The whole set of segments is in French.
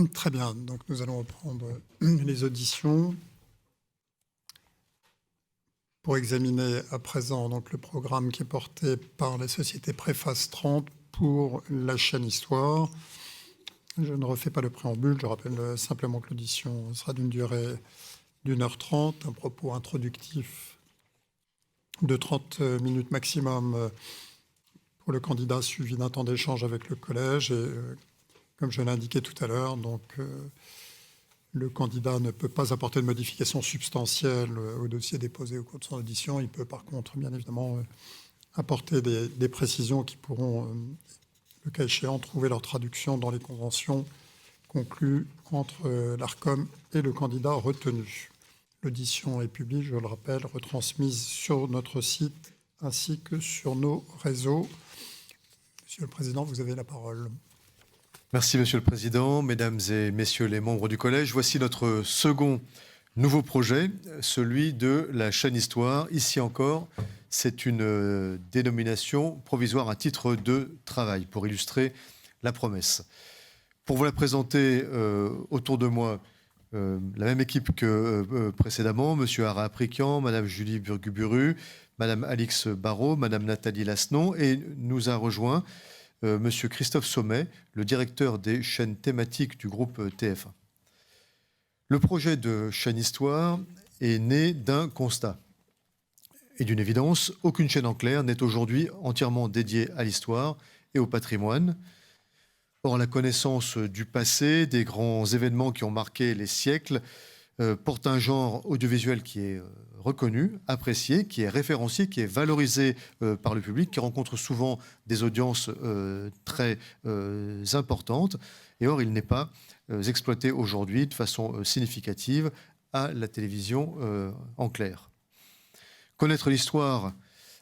Très bien, donc nous allons reprendre les auditions pour examiner à présent donc, le programme qui est porté par la société Préface 30 pour la chaîne Histoire. Je ne refais pas le préambule, je rappelle simplement que l'audition sera d'une durée d'1h30, un propos introductif de 30 minutes maximum pour le candidat, suivi d'un temps d'échange avec le collège. Et comme je l'ai indiqué tout à l'heure, donc le candidat ne peut pas apporter de modifications substantielles au dossier déposé au cours de son audition. Il peut par contre, bien évidemment, apporter des précisions qui pourront, le cas échéant, trouver leur traduction dans les conventions conclues entre l'ARCOM et le candidat retenu. L'audition est publique, je le rappelle, retransmise sur notre site ainsi que sur nos réseaux. Monsieur le Président, vous avez la parole. Merci, Monsieur le Président, Mesdames et Messieurs les membres du Collège. Voici notre second nouveau projet, celui de la chaîne Histoire. Ici encore, c'est une dénomination provisoire à titre de travail pour illustrer la promesse. Pour vous la présenter autour de moi, la même équipe que précédemment, Monsieur Ara Aprikian, Madame Julie Burguburu, Madame Alix Barrault, Madame Nathalie Lasnon, et nous a rejoint Monsieur Christophe Sommet, le directeur des chaînes thématiques du groupe TF1. Le projet de chaîne Histoire est né d'un constat. Et d'une évidence, aucune chaîne en clair n'est aujourd'hui entièrement dédiée à l'histoire et au patrimoine. Or, la connaissance du passé, des grands événements qui ont marqué les siècles, porte un genre audiovisuel qui est reconnu, apprécié, qui est référencié, qui est valorisé par le public, qui rencontre souvent des audiences très importantes. Et or, il n'est pas exploité aujourd'hui de façon significative à la télévision en clair. Connaître l'histoire,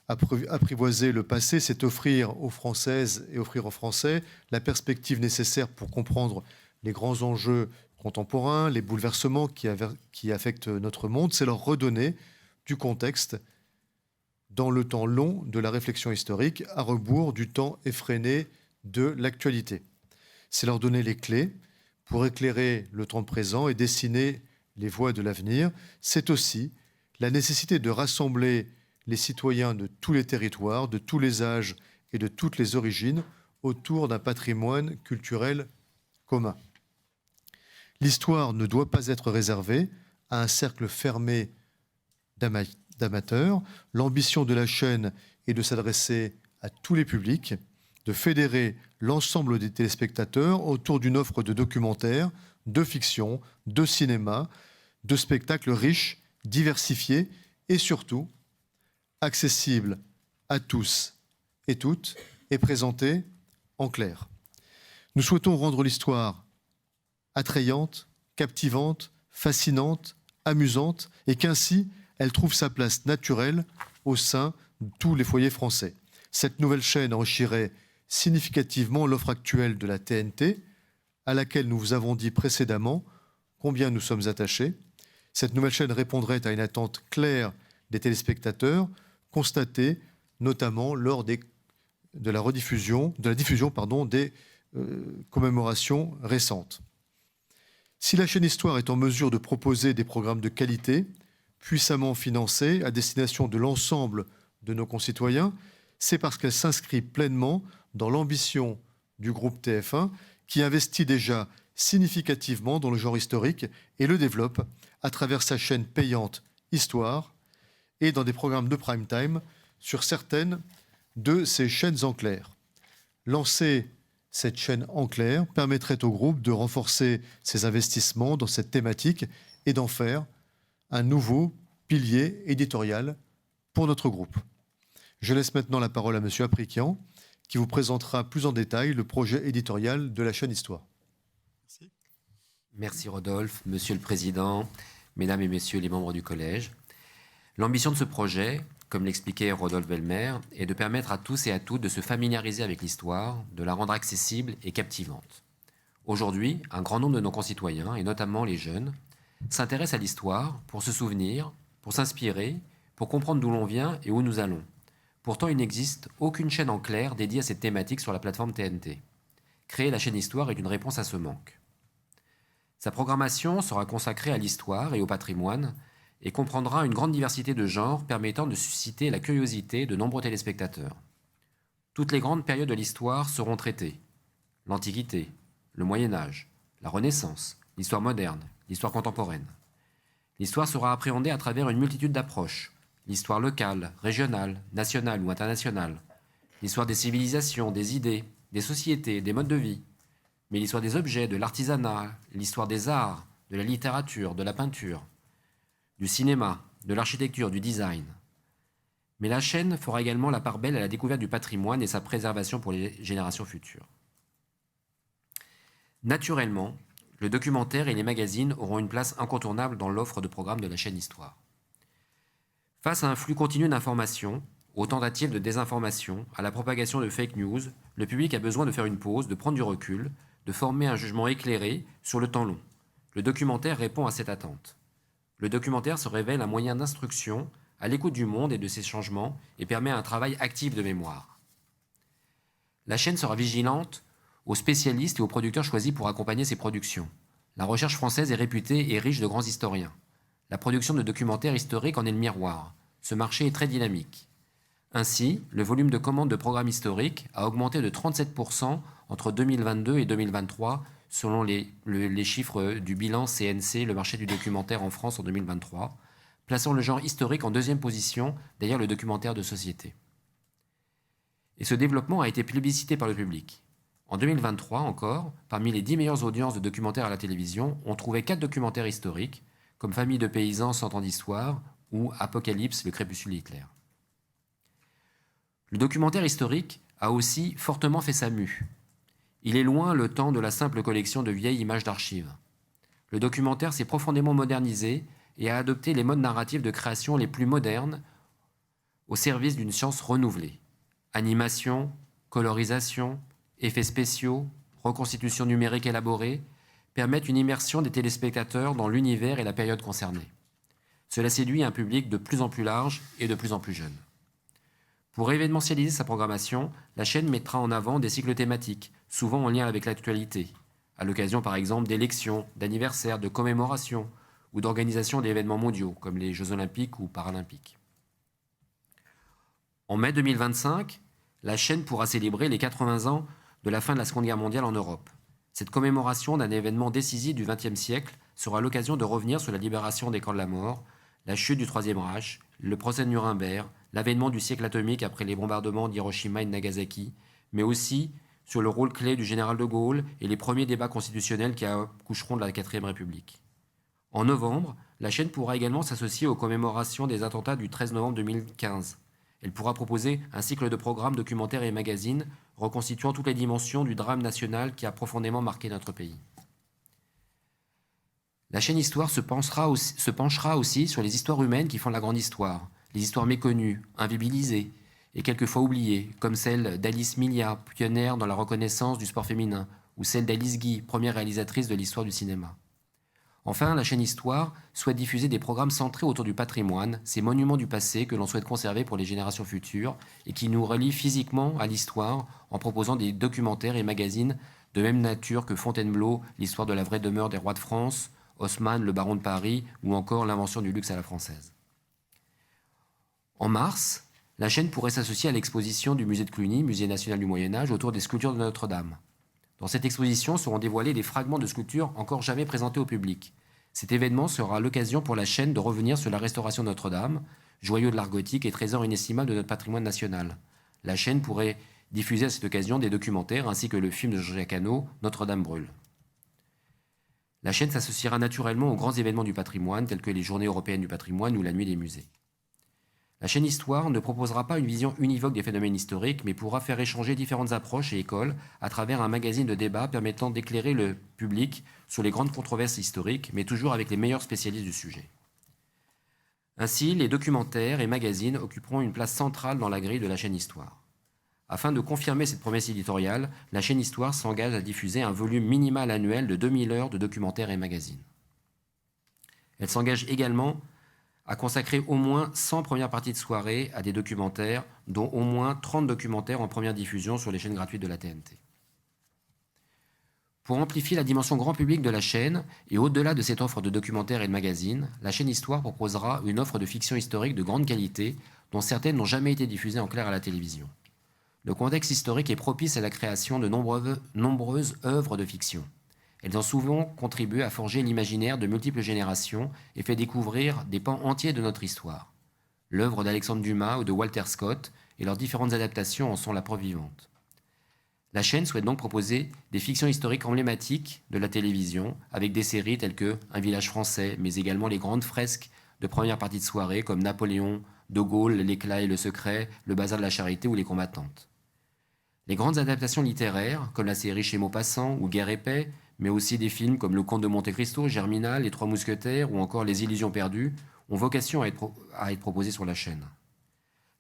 apprivoiser le passé, c'est offrir aux Françaises et offrir aux Français la perspective nécessaire pour comprendre les grands enjeux contemporains, les bouleversements qui affectent notre monde. C'est leur redonner du contexte dans le temps long de la réflexion historique, à rebours du temps effréné de l'actualité. C'est leur donner les clés pour éclairer le temps présent et dessiner les voies de l'avenir. C'est aussi la nécessité de rassembler les citoyens de tous les territoires, de tous les âges et de toutes les origines autour d'un patrimoine culturel commun. L'histoire ne doit pas être réservée à un cercle fermé d'amateurs. L'ambition de la chaîne est de s'adresser à tous les publics, de fédérer l'ensemble des téléspectateurs autour d'une offre de documentaires, de fiction, de cinéma, de spectacles riches, diversifiés et surtout accessibles à tous et toutes et présentés en clair. Nous souhaitons rendre l'histoire attrayante, captivante, fascinante, amusante, et qu'ainsi elle trouve sa place naturelle au sein de tous les foyers français. Cette nouvelle chaîne enrichirait significativement l'offre actuelle de la TNT, à laquelle nous vous avons dit précédemment combien nous sommes attachés. Cette nouvelle chaîne répondrait à une attente claire des téléspectateurs, constatée notamment lors de la diffusion des commémorations récentes. Si la chaîne Histoire est en mesure de proposer des programmes de qualité, puissamment financés à destination de l'ensemble de nos concitoyens, c'est parce qu'elle s'inscrit pleinement dans l'ambition du groupe TF1 qui investit déjà significativement dans le genre historique et le développe à travers sa chaîne payante Histoire et dans des programmes de prime time sur certaines de ses chaînes en clair. Lancer cette chaîne en clair permettrait au groupe de renforcer ses investissements dans cette thématique et d'en faire un nouveau pilier éditorial pour notre groupe. Je laisse maintenant la parole à M. Aprikian, qui vous présentera plus en détail le projet éditorial de la chaîne Histoire. Merci. Merci Rodolphe, Monsieur le Président, Mesdames et Messieurs les membres du Collège. L'ambition de ce projet, comme l'expliquait Rodolphe Belmer, est de permettre à tous et à toutes de se familiariser avec l'histoire, de la rendre accessible et captivante. Aujourd'hui, un grand nombre de nos concitoyens, et notamment les jeunes, s'intéressent à l'histoire pour se souvenir, pour s'inspirer, pour comprendre d'où l'on vient et où nous allons. Pourtant, il n'existe aucune chaîne en clair dédiée à cette thématique sur la plateforme TNT. Créer la chaîne Histoire est une réponse à ce manque. Sa programmation sera consacrée à l'histoire et au patrimoine et comprendra une grande diversité de genres permettant de susciter la curiosité de nombreux téléspectateurs. Toutes les grandes périodes de l'histoire seront traitées. L'Antiquité, le Moyen-Âge, la Renaissance, l'histoire moderne, l'histoire contemporaine. L'histoire sera appréhendée à travers une multitude d'approches. L'histoire locale, régionale, nationale ou internationale. L'histoire des civilisations, des idées, des sociétés, des modes de vie. Mais l'histoire des objets, de l'artisanat, l'histoire des arts, de la littérature, de la peinture, du cinéma, de l'architecture, du design. Mais la chaîne fera également la part belle à la découverte du patrimoine et sa préservation pour les générations futures. Naturellement, le documentaire et les magazines auront une place incontournable dans l'offre de programmes de la chaîne Histoire. Face à un flux continu d'informations, aux tentatives de désinformation, à la propagation de fake news, le public a besoin de faire une pause, de prendre du recul, de former un jugement éclairé sur le temps long. Le documentaire répond à cette attente. Le documentaire se révèle un moyen d'instruction, à l'écoute du monde et de ses changements, et permet un travail actif de mémoire. La chaîne sera vigilante aux spécialistes et aux producteurs choisis pour accompagner ces productions. La recherche française est réputée et riche de grands historiens. La production de documentaires historiques en est le miroir. Ce marché est très dynamique. Ainsi, le volume de commandes de programmes historiques a augmenté de 37% entre 2022 et 2023, selon les chiffres du bilan CNC, le marché du documentaire en France en 2023, plaçant le genre historique en deuxième position, derrière le documentaire de société. Et ce développement a été plébiscité par le public. En 2023 encore, parmi les 10 meilleures audiences de documentaires à la télévision, on trouvait 4 documentaires historiques, comme Famille de paysans, 100 ans d'histoire, ou Apocalypse, le crépuscule Hitler. Le documentaire historique a aussi fortement fait sa mue. Il est loin le temps de la simple collection de vieilles images d'archives. Le documentaire s'est profondément modernisé et a adopté les modes narratifs de création les plus modernes au service d'une science renouvelée. Animation, colorisation, effets spéciaux, reconstitution numérique élaborée permettent une immersion des téléspectateurs dans l'univers et la période concernée. Cela séduit un public de plus en plus large et de plus en plus jeune. Pour événementialiser sa programmation, la chaîne mettra en avant des cycles thématiques, souvent en lien avec l'actualité, à l'occasion par exemple d'élections, d'anniversaires, de commémorations ou d'organisation d'événements mondiaux, comme les Jeux olympiques ou paralympiques. En mai 2025, la chaîne pourra célébrer les 80 ans de la fin de la Seconde Guerre mondiale en Europe. Cette commémoration d'un événement décisif du XXe siècle sera l'occasion de revenir sur la libération des camps de la mort, la chute du Troisième Reich, le procès de Nuremberg, l'avènement du siècle atomique après les bombardements d'Hiroshima et de Nagasaki, mais aussi sur le rôle clé du général de Gaulle et les premiers débats constitutionnels qui accoucheront de la 4e République. En novembre, la chaîne pourra également s'associer aux commémorations des attentats du 13 novembre 2015. Elle pourra proposer un cycle de programmes, documentaires et magazines reconstituant toutes les dimensions du drame national qui a profondément marqué notre pays. La chaîne Histoire se penchera aussi sur les histoires humaines qui font la grande histoire, les histoires méconnues, invisibilisées et quelquefois oubliées, comme celle d'Alice Milia, pionnière dans la reconnaissance du sport féminin, ou celle d'Alice Guy, première réalisatrice de l'histoire du cinéma. Enfin, la chaîne Histoire souhaite diffuser des programmes centrés autour du patrimoine, ces monuments du passé que l'on souhaite conserver pour les générations futures et qui nous relient physiquement à l'histoire en proposant des documentaires et magazines de même nature que Fontainebleau, l'histoire de la vraie demeure des rois de France, Haussmann, le baron de Paris ou encore l'invention du luxe à la française. En mars, la chaîne pourrait s'associer à l'exposition du musée de Cluny, musée national du Moyen-Âge, autour des sculptures de Notre-Dame. Dans cette exposition seront dévoilés des fragments de sculptures encore jamais présentés au public. Cet événement sera l'occasion pour la chaîne de revenir sur la restauration de Notre-Dame, joyau de l'art gothique et trésor inestimable de notre patrimoine national. La chaîne pourrait diffuser à cette occasion des documentaires ainsi que le film de Jean-Jacques Hano, Notre-Dame brûle. La chaîne s'associera naturellement aux grands événements du patrimoine, tels que les Journées européennes du patrimoine ou la Nuit des musées. La chaîne Histoire ne proposera pas une vision univoque des phénomènes historiques, mais pourra faire échanger différentes approches et écoles à travers un magazine de débat permettant d'éclairer le public sur les grandes controverses historiques, mais toujours avec les meilleurs spécialistes du sujet. Ainsi, les documentaires et magazines occuperont une place centrale dans la grille de la chaîne Histoire. Afin de confirmer cette promesse éditoriale, la chaîne Histoire s'engage à diffuser un volume minimal annuel de 2000 heures de documentaires et magazines. Elle s'engage également à consacrer au moins 100 premières parties de soirée à des documentaires, dont au moins 30 documentaires en première diffusion sur les chaînes gratuites de la TNT. Pour amplifier la dimension grand public de la chaîne, et au-delà de cette offre de documentaires et de magazines, la chaîne Histoire proposera une offre de fiction historique de grande qualité, dont certaines n'ont jamais été diffusées en clair à la télévision. Le contexte historique est propice à la création de nombreuses œuvres de fiction. Elles ont souvent contribué à forger l'imaginaire de multiples générations et fait découvrir des pans entiers de notre histoire. L'œuvre d'Alexandre Dumas ou de Walter Scott et leurs différentes adaptations en sont la preuve vivante. La chaîne souhaite donc proposer des fictions historiques emblématiques de la télévision, avec des séries telles que Un village français, mais également les grandes fresques de première partie de soirée comme Napoléon, De Gaulle, L'éclat et le secret, Le bazar de la charité ou Les combattantes. Les grandes adaptations littéraires, comme la série Chez Maupassant ou Guerre et paix, mais aussi des films comme Le Comte de Monte Cristo, Germinal, Les Trois Mousquetaires ou encore Les Illusions perdues, ont vocation à être proposées sur la chaîne.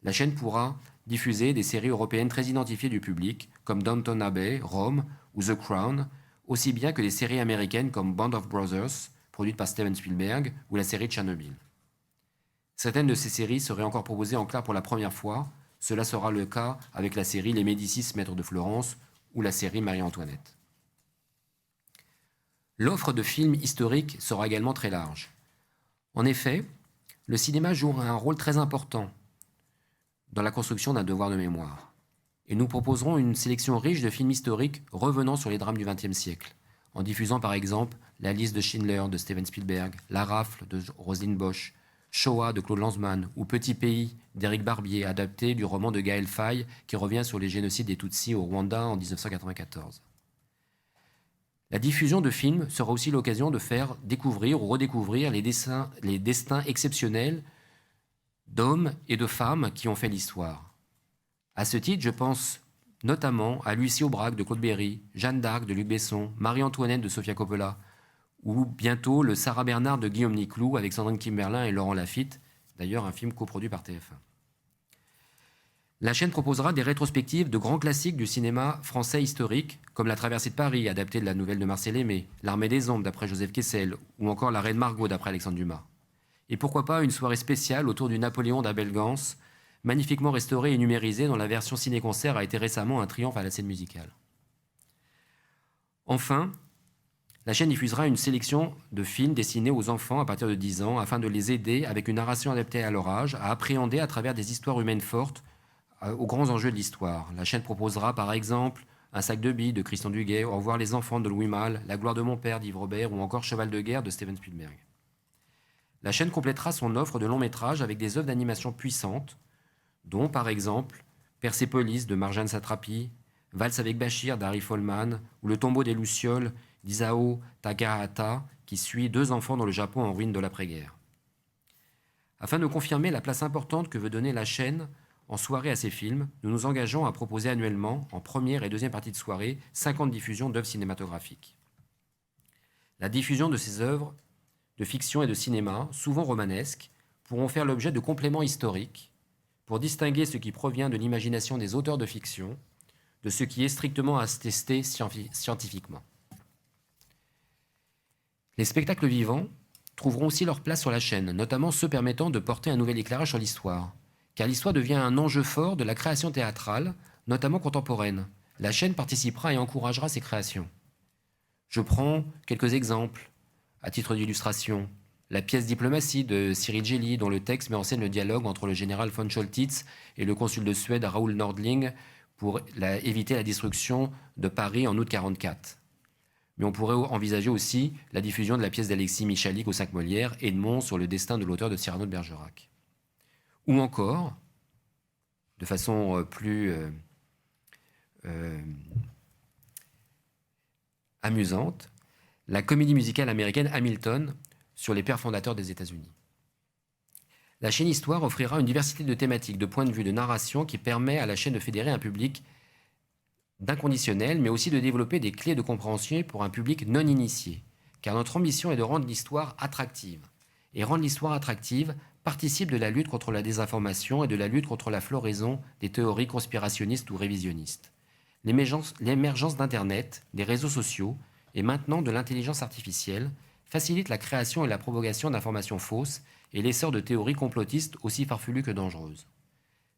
La chaîne pourra diffuser des séries européennes très identifiées du public, comme Downton Abbey, Rome ou The Crown, aussi bien que des séries américaines comme Band of Brothers, produite par Steven Spielberg, ou la série Tchernobyl. Certaines de ces séries seraient encore proposées en clair pour la première fois. Cela sera le cas avec la série Les Médicis, Maîtres de Florence, ou la série Marie-Antoinette. L'offre de films historiques sera également très large. En effet, le cinéma jouera un rôle très important dans la construction d'un devoir de mémoire. Et nous proposerons une sélection riche de films historiques revenant sur les drames du XXe siècle, en diffusant par exemple La liste de Schindler de Steven Spielberg, La rafle de Roselyne Bosch, Shoah de Claude Lanzmann ou Petit pays d'Éric Barbier, adapté du roman de Gaël Faye qui revient sur les génocides des Tutsis au Rwanda en 1994. La diffusion de films sera aussi l'occasion de faire découvrir ou redécouvrir les destins exceptionnels d'hommes et de femmes qui ont fait l'histoire. À ce titre, je pense notamment à Lucie Aubrac de Claude Berry, Jeanne d'Arc de Luc Besson, Marie-Antoinette de Sofia Coppola, ou bientôt le Sarah Bernard de Guillaume Niclou avec Sandrine Kiberlin et Laurent Lafitte, d'ailleurs un film coproduit par TF1. La chaîne proposera des rétrospectives de grands classiques du cinéma français historique, comme La traversée de Paris, adaptée de la nouvelle de Marcel Aimé, L'Armée des ombres, d'après Joseph Kessel, ou encore La Reine Margot, d'après Alexandre Dumas. Et pourquoi pas une soirée spéciale autour du Napoléon d'Abel Gance, magnifiquement restauré et numérisé, dont la version ciné-concert a été récemment un triomphe à la scène musicale. Enfin, la chaîne diffusera une sélection de films destinés aux enfants à partir de 10 ans, afin de les aider, avec une narration adaptée à leur âge, à appréhender à travers des histoires humaines fortes aux grands enjeux de l'histoire. La chaîne proposera par exemple Un sac de billes de Christian Duguay, Au revoir les enfants de Louis Malle, La gloire de mon père d'Yves Robert ou encore Cheval de guerre de Steven Spielberg. La chaîne complétera son offre de longs métrages avec des œuvres d'animation puissantes, dont par exemple Persépolis de Marjane Satrapi, Valse avec Bachir d'Harry Folman ou Le tombeau des Lucioles d'Isao Takahata, qui suit 2 enfants dans le Japon en ruine de l'après-guerre. Afin de confirmer la place importante que veut donner la chaîne en soirée à ces films, nous nous engageons à proposer annuellement, en première et deuxième partie de soirée, 50 diffusions d'œuvres cinématographiques. La diffusion de ces œuvres de fiction et de cinéma, souvent romanesques, pourront faire l'objet de compléments historiques pour distinguer ce qui provient de l'imagination des auteurs de fiction de ce qui est strictement attesté scientifiquement. Les spectacles vivants trouveront aussi leur place sur la chaîne, notamment ceux permettant de porter un nouvel éclairage sur l'histoire, car l'histoire devient un enjeu fort de la création théâtrale, notamment contemporaine. La chaîne participera et encouragera ces créations. Je prends quelques exemples. À titre d'illustration, la pièce Diplomatie de Cyril Gelli, dont le texte met en scène le dialogue entre le général von Scholtitz et le consul de Suède Raoul Nordling pour éviter la destruction de Paris en août 1944. Mais on pourrait envisager aussi la diffusion de la pièce d'Alexis Michalik au 5 Molières, Edmond sur le destin de l'auteur de Cyrano de Bergerac. Ou encore, de façon plus amusante, la comédie musicale américaine Hamilton sur les pères fondateurs des États-Unis. La chaîne Histoire offrira une diversité de thématiques, de points de vue, de narration qui permet à la chaîne de fédérer un public d'inconditionnel, mais aussi de développer des clés de compréhension pour un public non initié. Car notre ambition est de rendre l'histoire attractive. Et rendre l'histoire attractive participe de la lutte contre la désinformation et de la lutte contre la floraison des théories conspirationnistes ou révisionnistes. L'émergence d'Internet, des réseaux sociaux et maintenant de l'intelligence artificielle facilite la création et la propagation d'informations fausses et l'essor de théories complotistes aussi farfelues que dangereuses.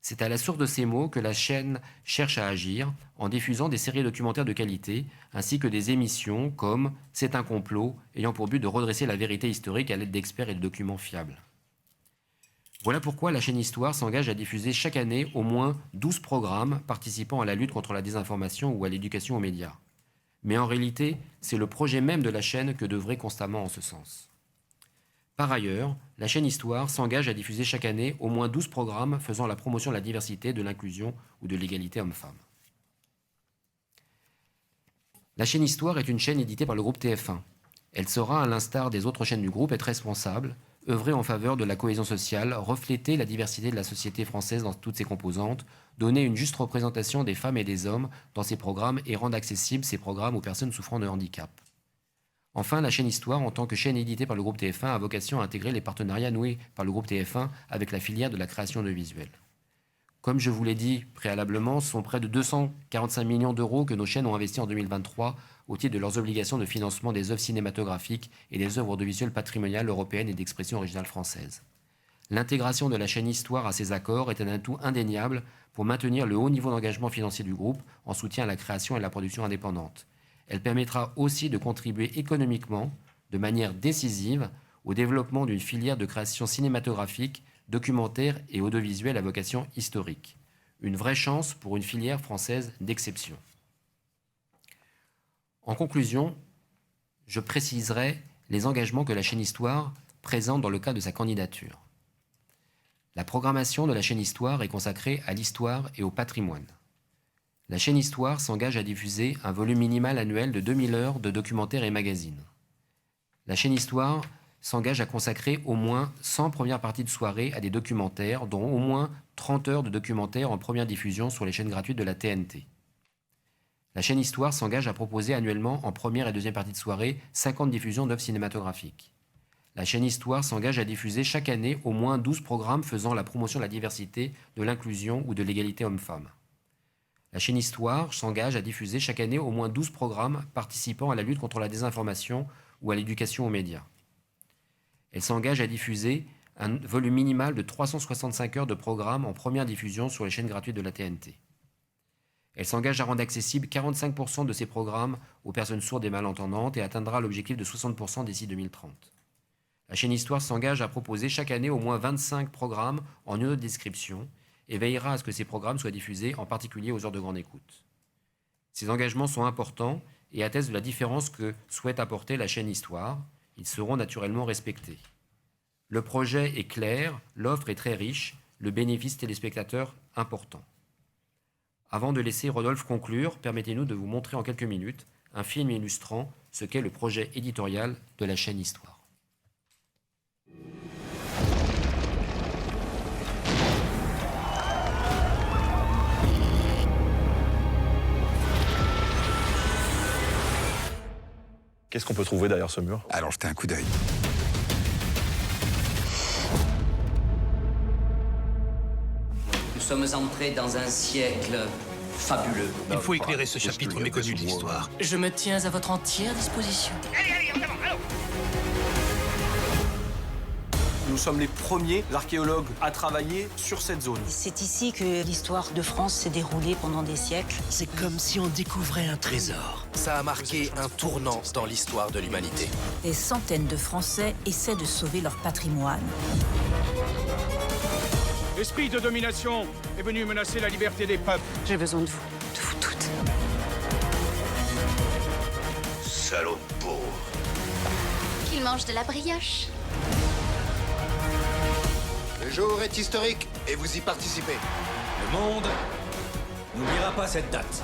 C'est à la source de ces mots que la chaîne cherche à agir en diffusant des séries documentaires de qualité ainsi que des émissions comme « C'est un complot » ayant pour but de redresser la vérité historique à l'aide d'experts et de documents fiables. Voilà pourquoi la chaîne Histoire s'engage à diffuser chaque année au moins 12 programmes participant à la lutte contre la désinformation ou à l'éducation aux médias. Mais en réalité, c'est le projet même de la chaîne que d'œuvrer constamment en ce sens. Par ailleurs, la chaîne Histoire s'engage à diffuser chaque année au moins 12 programmes faisant la promotion de la diversité, de l'inclusion ou de l'égalité homme-femme. La chaîne Histoire est une chaîne éditée par le groupe TF1. Elle saura, à l'instar des autres chaînes du groupe, être responsable, œuvrer en faveur de la cohésion sociale, refléter la diversité de la société française dans toutes ses composantes, donner une juste représentation des femmes et des hommes dans ses programmes et rendre accessibles ces programmes aux personnes souffrant de handicap. Enfin, la chaîne Histoire, en tant que chaîne éditée par le groupe TF1, a vocation à intégrer les partenariats noués par le groupe TF1 avec la filière de la création audiovisuelle. Comme je vous l'ai dit préalablement, ce sont près de 245 millions d'euros que nos chaînes ont investis en 2023 au titre de leurs obligations de financement des œuvres cinématographiques et des œuvres audiovisuelles patrimoniales européennes et d'expression originale française. L'intégration de la chaîne Histoire à ces accords est un atout indéniable pour maintenir le haut niveau d'engagement financier du groupe en soutien à la création et à la production indépendante. Elle permettra aussi de contribuer économiquement, de manière décisive, au développement d'une filière de création cinématographique, documentaire et audiovisuelle à vocation historique. Une vraie chance pour une filière française d'exception. En conclusion, je préciserai les engagements que la chaîne Histoire présente dans le cadre de sa candidature. La programmation de la chaîne Histoire est consacrée à l'histoire et au patrimoine. La chaîne Histoire s'engage à diffuser un volume minimal annuel de 2000 heures de documentaires et magazines. La chaîne Histoire s'engage à consacrer au moins 100 premières parties de soirée à des documentaires, dont au moins 30 heures de documentaires en première diffusion sur les chaînes gratuites de la TNT. La chaîne Histoire s'engage à proposer annuellement en première et deuxième partie de soirée 50 diffusions d'œuvres cinématographiques. La chaîne Histoire s'engage à diffuser chaque année au moins 12 programmes faisant la promotion de la diversité, de l'inclusion ou de l'égalité homme-femme. La chaîne Histoire s'engage à diffuser chaque année au moins 12 programmes participant à la lutte contre la désinformation ou à l'éducation aux médias. Elle s'engage à diffuser un volume minimal de 365 heures de programmes en première diffusion sur les chaînes gratuites de la TNT. Elle s'engage à rendre accessible 45% de ces programmes aux personnes sourdes et malentendantes et atteindra l'objectif de 60% d'ici 2030. La chaîne Histoire s'engage à proposer chaque année au moins 25 programmes en une autre description et veillera à ce que ces programmes soient diffusés, en particulier aux heures de grande écoute. Ces engagements sont importants et attestent de la différence que souhaite apporter la chaîne Histoire. Ils seront naturellement respectés. Le projet est clair, l'offre est très riche, le bénéfice téléspectateur important. Avant de laisser Rodolphe conclure, permettez-nous de vous montrer en quelques minutes un film illustrant ce qu'est le projet éditorial de la chaîne Histoire. Qu'est-ce qu'on peut trouver derrière ce mur? Allons jeter un coup d'œil. Nous sommes entrés dans un siècle fabuleux. Il faut éclairer ce chapitre méconnu de l'histoire. Je me tiens à votre entière disposition. Nous sommes les premiers archéologues à travailler sur cette zone. C'est ici que l'histoire de France s'est déroulée pendant des siècles. C'est comme si on découvrait un trésor. Ça a marqué un tournant dans l'histoire de l'humanité. Des centaines de Français essaient de sauver leur patrimoine. L'esprit de domination est venu menacer la liberté des peuples. J'ai besoin de vous toutes. Salaud de pauvre. Qu'il mange de la brioche. Le jour est historique et vous y participez. Le monde n'oubliera pas cette date.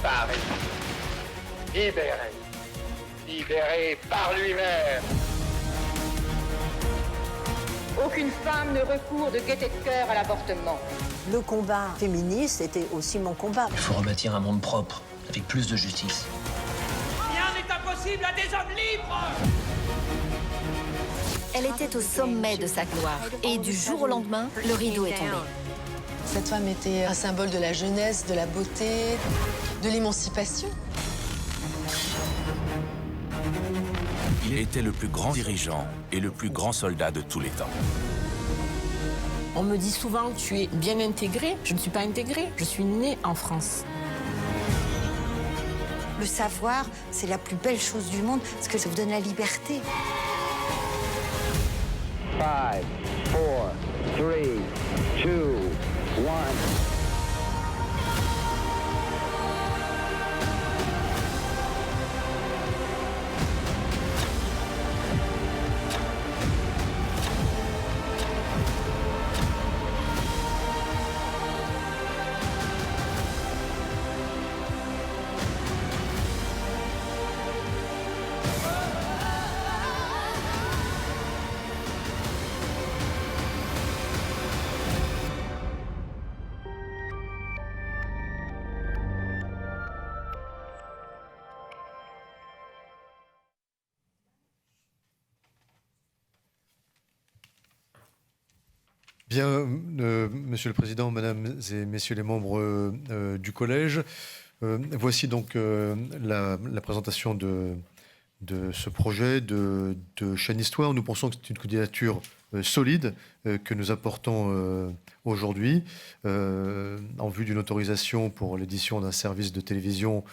Paris. Libéré. Libéré par lui-même. Aucune femme ne recourt de gaieté de cœur à l'avortement. Le combat féministe était aussi mon combat. Il faut rebâtir un monde propre, avec plus de justice. Rien n'est impossible à des hommes libres. Elle était au sommet de sa gloire. Et du jour au lendemain, le rideau est tombé. Cette femme était un symbole de la jeunesse, de la beauté, de l'émancipation. Il était le plus grand dirigeant et le plus grand soldat de tous les temps. On me dit souvent que tu es bien intégrée. Je ne suis pas intégrée, je suis née en France. Le savoir, c'est la plus belle chose du monde, parce que ça vous donne la liberté. 5, 4, 3, 2, 1. Bien, Monsieur le Président, Mesdames et Messieurs les membres du Collège, voici donc la présentation de ce projet de chaîne Histoire. Nous pensons que c'est une candidature solide que nous apportons aujourd'hui en vue d'une autorisation pour l'édition d'un service de télévision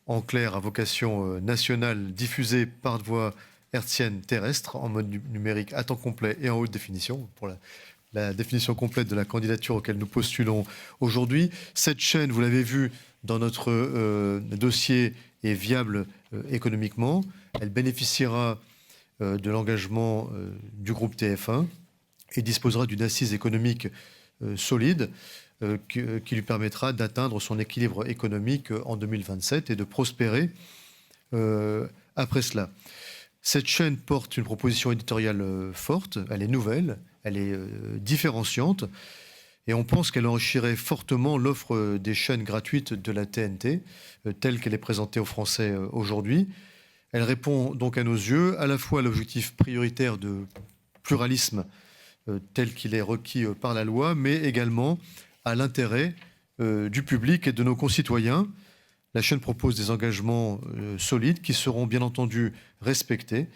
en clair à vocation nationale diffusé par voie hertzienne terrestre en mode numérique à temps complet et en haute définition pour la définition complète de la candidature auquel nous postulons aujourd'hui. Cette chaîne, vous l'avez vu dans notre dossier, est viable économiquement. Elle bénéficiera de l'engagement du groupe TF1 et disposera d'une assise économique solide qui lui permettra d'atteindre son équilibre économique en 2027 et de prospérer après cela. Cette chaîne porte une proposition éditoriale forte, elle est nouvelle, elle est différenciante et on pense qu'elle enrichirait fortement l'offre des chaînes gratuites de la TNT telle qu'elle est présentée aux Français aujourd'hui. Elle répond donc à nos yeux à la fois à l'objectif prioritaire de pluralisme tel qu'il est requis par la loi, mais également à l'intérêt du public et de nos concitoyens. La chaîne propose des engagements solides qui seront bien entendu respectés,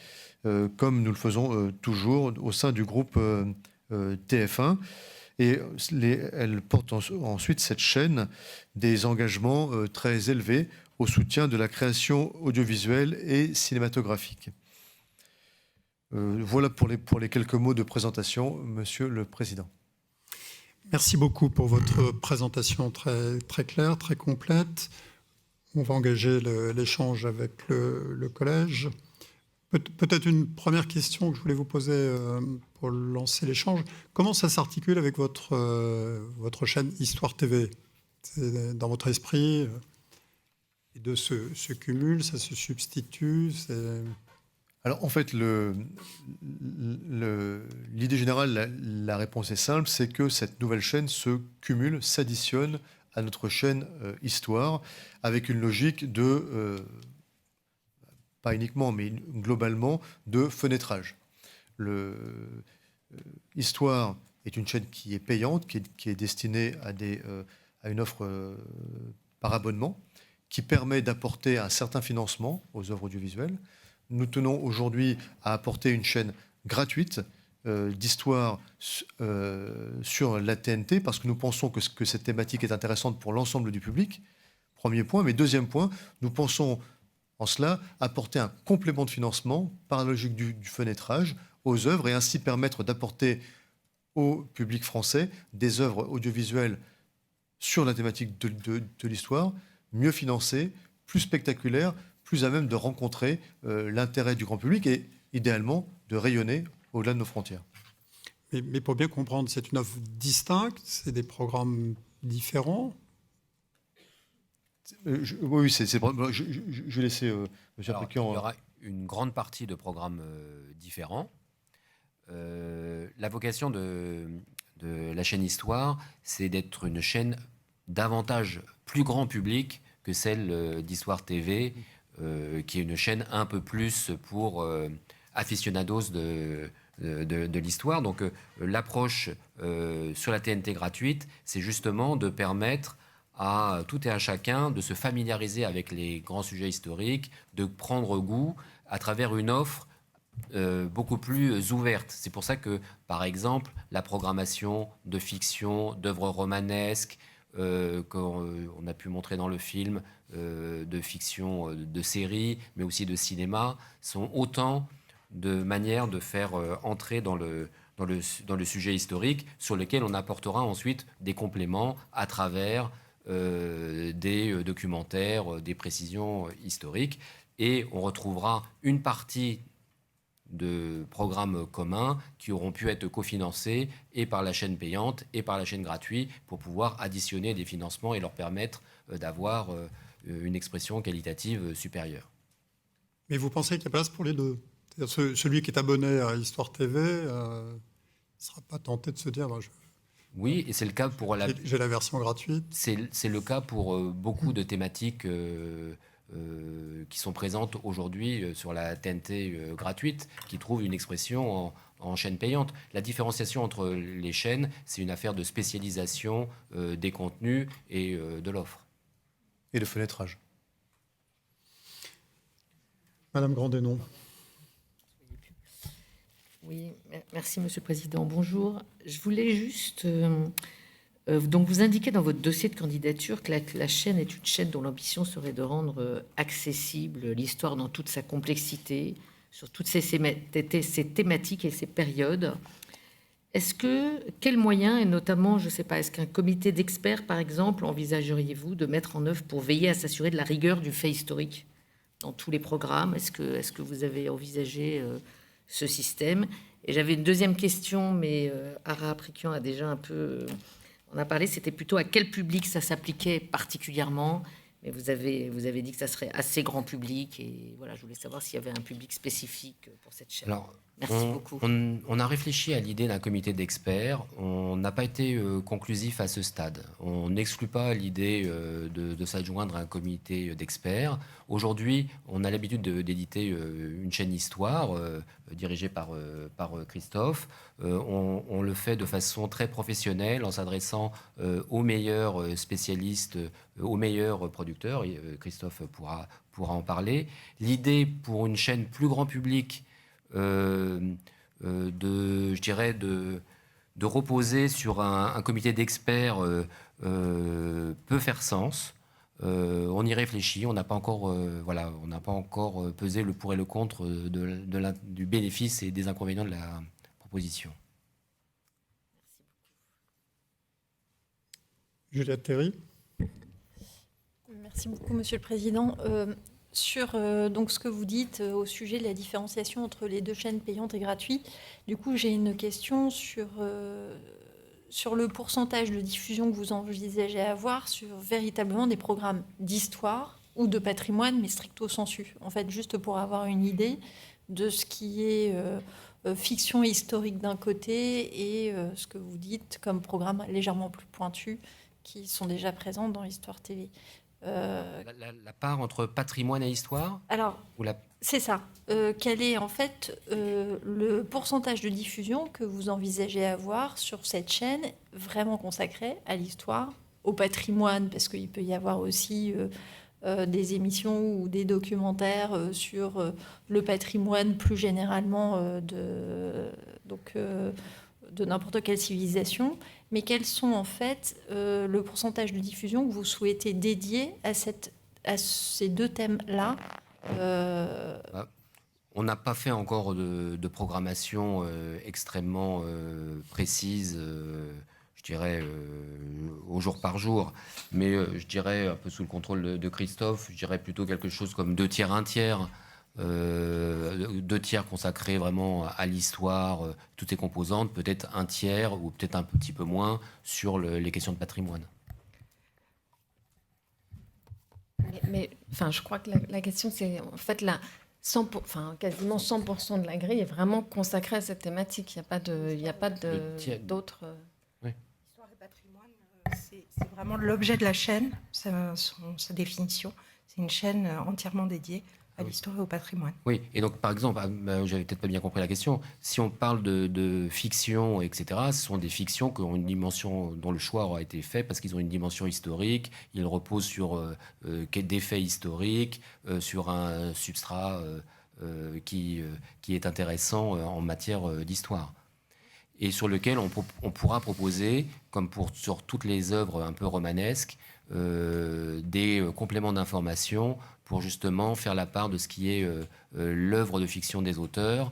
comme nous le faisons toujours au sein du groupe TF1. Et elle porte ensuite, cette chaîne, des engagements très élevés au soutien de la création audiovisuelle et cinématographique. Voilà pour les quelques mots de présentation, Monsieur le Président. Merci beaucoup pour votre présentation très, très claire, très complète. On va engager l'échange avec le collège. Peut-être une première question que je voulais vous poser pour lancer l'échange. Comment ça s'articule avec votre chaîne Histoire TV? C'est dans votre esprit, les deux se cumulent, ça se substitue? Alors en fait, l'idée générale, la réponse est simple, c'est que cette nouvelle chaîne se cumule, s'additionne à notre chaîne Histoire, avec une logique de, pas uniquement, mais globalement, de fenêtrage. Histoire est une chaîne qui est payante, qui est destinée à une offre par abonnement, qui permet d'apporter un certain financement aux œuvres audiovisuelles. Nous tenons aujourd'hui à apporter une chaîne gratuite d'histoire sur la TNT, parce que nous pensons que cette thématique est intéressante pour l'ensemble du public, premier point. Mais deuxième point, nous pensons en cela apporter un complément de financement par la logique du fenêtrage aux œuvres et ainsi permettre d'apporter au public français des œuvres audiovisuelles sur la thématique de l'histoire, mieux financées, plus spectaculaires, plus à même de rencontrer l'intérêt du grand public et idéalement de rayonner au-delà de nos frontières. Mais pour bien comprendre, c'est une offre distincte, c'est des programmes différents? Oui, je vais laisser M. Appliquant. Il y aura une grande partie de programmes différents. La vocation de la chaîne Histoire, c'est d'être une chaîne davantage plus grand public que celle d'Histoire TV, qui est une chaîne un peu plus pour aficionados de l'histoire. Donc l'approche sur la TNT gratuite, c'est justement de permettre à tout et à chacun de se familiariser avec les grands sujets historiques, de prendre goût à travers une offre beaucoup plus ouverte. C'est pour ça que, par exemple, la programmation de fiction, d'œuvres romanesques, qu'on a pu montrer dans le film, de fiction, de séries, mais aussi de cinéma, sont autant de manières de faire entrer dans le sujet historique sur lequel on apportera ensuite des compléments à travers des documentaires, des précisions historiques. Et on retrouvera une partie de programmes communs qui auront pu être cofinancés et par la chaîne payante et par la chaîne gratuite pour pouvoir additionner des financements et leur permettre d'avoir une expression qualitative supérieure. Mais vous pensez qu'il y a place pour les deux? C'est-à-dire celui qui est abonné à Histoire TV ne sera pas tenté de se dire oui, et c'est le cas pour j'ai la version gratuite. C'est le cas pour beaucoup de thématiques qui sont présentes aujourd'hui sur la TNT gratuite, qui trouvent une expression en chaîne payante. La différenciation entre les chaînes, c'est une affaire de spécialisation des contenus et de l'offre. Et de fenêtrage. Madame Grandénon. Oui, merci Monsieur le Président. Bonjour. Je voulais juste... donc vous indiquez dans votre dossier de candidature que la chaîne est une chaîne dont l'ambition serait de rendre accessible l'histoire dans toute sa complexité, sur toutes ces thématiques et ces périodes. Quels moyens, et notamment, je ne sais pas, est-ce qu'un comité d'experts, par exemple, envisageriez-vous de mettre en œuvre pour veiller à s'assurer de la rigueur du fait historique dans tous les programmes? Est-ce que vous avez envisagé ce système? Et j'avais une deuxième question, mais Ara Aprikian a déjà un peu... On a parlé, c'était plutôt à quel public ça s'appliquait particulièrement, mais vous avez dit que ça serait assez grand public, et voilà, je voulais savoir s'il y avait un public spécifique pour cette chaîne. Alors, merci beaucoup. On a réfléchi à l'idée d'un comité d'experts. On n'a pas été conclusif à ce stade. On n'exclut pas l'idée de s'adjoindre à un comité d'experts. Aujourd'hui, on a l'habitude d'éditer une chaîne Histoire dirigée par Christophe. On le fait de façon très professionnelle en s'adressant aux meilleurs spécialistes, aux meilleurs producteurs. Christophe pourra en parler. L'idée pour une chaîne plus grand public, de reposer sur un comité d'experts peut faire sens. On y réfléchit. On n'a pas encore, pesé le pour et le contre du bénéfice et des inconvénients de la proposition. Juliette Théry. Merci beaucoup, Monsieur le Président. Sur donc ce que vous dites au sujet de la différenciation entre les deux chaînes payantes et gratuites, du coup, j'ai une question sur le pourcentage de diffusion que vous envisagez avoir sur véritablement des programmes d'histoire ou de patrimoine, mais stricto sensu. En fait, juste pour avoir une idée de ce qui est fiction historique d'un côté et ce que vous dites comme programmes légèrement plus pointus qui sont déjà présents dans Histoire TV. La part entre patrimoine et histoire? Alors, c'est ça. Quel est en fait le pourcentage de diffusion que vous envisagez avoir sur cette chaîne vraiment consacrée à l'histoire, au patrimoine, parce qu'il peut y avoir aussi des émissions ou des documentaires sur le patrimoine plus généralement de n'importe quelle civilisation, mais quels sont en fait le pourcentage de diffusion que vous souhaitez dédier à ces deux thèmes-là? On n'a pas fait encore de programmation extrêmement précise, je dirais, au jour par jour, mais je dirais, un peu sous le contrôle de Christophe, je dirais plutôt quelque chose comme 2 tiers, 1 tiers. 2 tiers consacrés vraiment à l'histoire, toutes ses composantes, peut-être 1 tiers ou peut-être un petit peu moins sur les questions de patrimoine. Mais je crois que la question, c'est en fait quasiment 100% de la grille est vraiment consacrée à cette thématique. Il n'y a pas d'autres... Oui. Histoire et patrimoine, c'est vraiment l'objet de la chaîne, sa définition. C'est une chaîne entièrement dédiée à l'histoire et au patrimoine. Oui, et donc par exemple, j'avais peut-être pas bien compris la question, si on parle de fiction, etc., ce sont des fictions qui ont une dimension dont le choix aura été fait parce qu'ils ont une dimension historique, ils reposent sur des faits historiques, sur un substrat qui est intéressant en matière d'histoire. Et sur lequel on pourra proposer, comme sur toutes les œuvres un peu romanesques, des compléments d'information pour justement faire la part de ce qui est l'œuvre de fiction des auteurs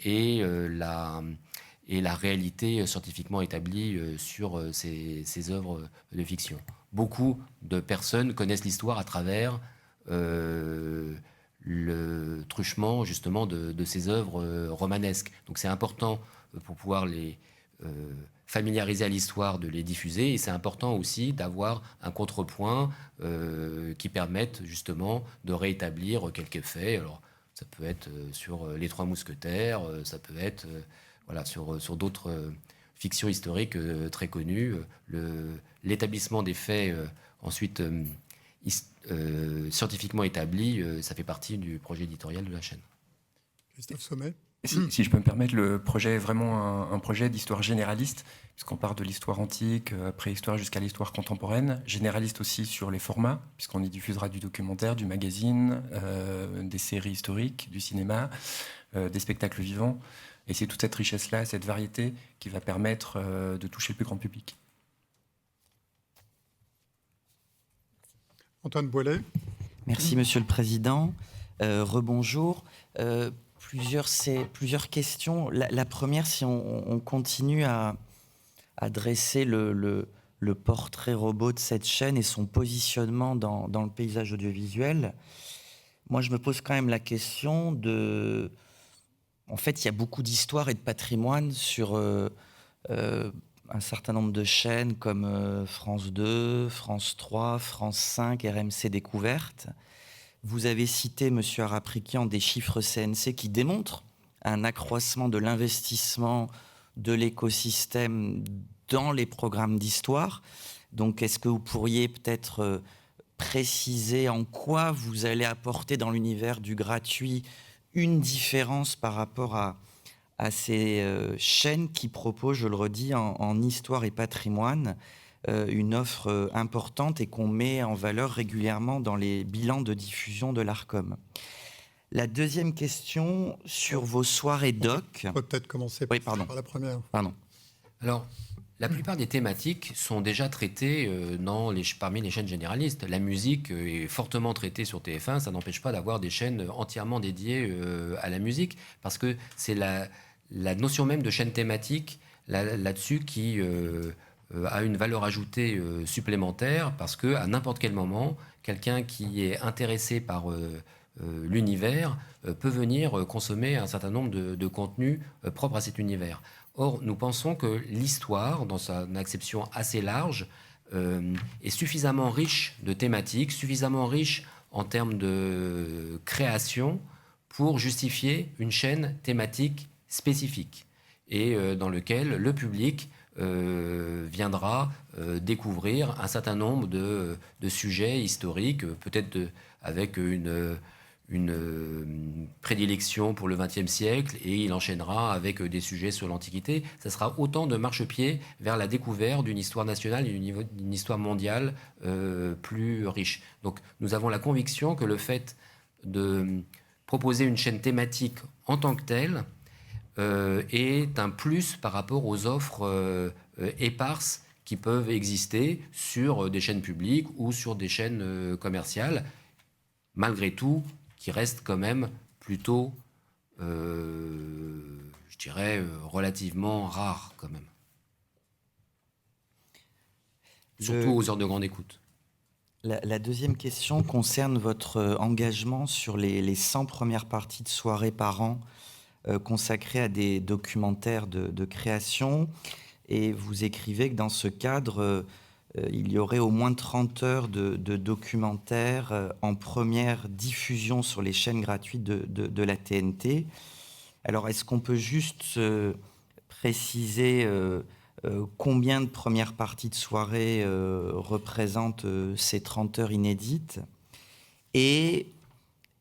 et la réalité scientifiquement établie sur ces œuvres de fiction. Beaucoup de personnes connaissent l'histoire à travers le truchement justement de ces œuvres romanesques. Donc c'est important pour pouvoir les familiariser à l'histoire, de les diffuser, et c'est important aussi d'avoir un contrepoint qui permette justement de rétablir quelques faits. Alors ça peut être sur les Trois Mousquetaires, ça peut être sur d'autres fictions historiques très connues. L'établissement des faits ensuite scientifiquement établis, ça fait partie du projet éditorial de la chaîne. Christophe Sommet. Si je peux me permettre, le projet est vraiment un projet d'histoire généraliste, puisqu'on part de l'histoire antique, préhistoire jusqu'à l'histoire contemporaine, généraliste aussi sur les formats, puisqu'on y diffusera du documentaire, du magazine, des séries historiques, du cinéma, des spectacles vivants. Et c'est toute cette richesse-là, cette variété qui va permettre de toucher le plus grand public. Antoine Boilet. Merci, Monsieur le Président. Rebonjour. Plusieurs questions. La première, si on continue à dresser le portrait robot de cette chaîne et son positionnement dans le paysage audiovisuel, moi, je me pose quand même la question de... En fait, il y a beaucoup d'histoires et de patrimoine sur un certain nombre de chaînes comme France 2, France 3, France 5, RMC Découverte. Vous avez cité, Monsieur Araprikian, des chiffres CNC qui démontrent un accroissement de l'investissement de l'écosystème dans les programmes d'histoire. Donc, est-ce que vous pourriez peut-être préciser en quoi vous allez apporter dans l'univers du gratuit une différence par rapport à ces chaînes qui proposent, je le redis, en histoire et patrimoine, une offre importante et qu'on met en valeur régulièrement dans les bilans de diffusion de l'ARCOM. La deuxième question sur vos soirées doc. On peut peut-être commencer par la première. Pardon. Alors, la plupart des thématiques sont déjà traitées parmi les chaînes généralistes. La musique est fortement traitée sur TF1, ça n'empêche pas d'avoir des chaînes entièrement dédiées à la musique, parce que c'est la notion même de chaîne thématique là-dessus qui... a une valeur ajoutée supplémentaire, parce qu'à n'importe quel moment, quelqu'un qui est intéressé par l'univers peut venir consommer un certain nombre de contenus propres à cet univers. Or, nous pensons que l'histoire, dans son acception assez large, est suffisamment riche de thématiques, suffisamment riche en termes de création pour justifier une chaîne thématique spécifique et dans lequel le public viendra découvrir un certain nombre de sujets historiques, peut-être avec une prédilection pour le XXe siècle, et il enchaînera avec des sujets sur l'Antiquité. Ça sera autant de marchepied vers la découverte d'une histoire nationale et d'une histoire mondiale plus riche. Donc nous avons la conviction que le fait de proposer une chaîne thématique en tant que telle est un plus par rapport aux offres éparses qui peuvent exister sur des chaînes publiques ou sur des chaînes commerciales, malgré tout, qui restent quand même plutôt, je dirais, relativement rares quand même. Surtout aux heures de grande écoute. La deuxième question concerne votre engagement sur les 100 premières parties de soirée par an consacrées à des documentaires de création. Et vous écrivez que dans ce cadre, il y aurait au moins 30 heures de documentaires en première diffusion sur les chaînes gratuites de la TNT. Alors, est-ce qu'on peut juste préciser combien de premières parties de soirée représentent ces 30 heures inédites? Et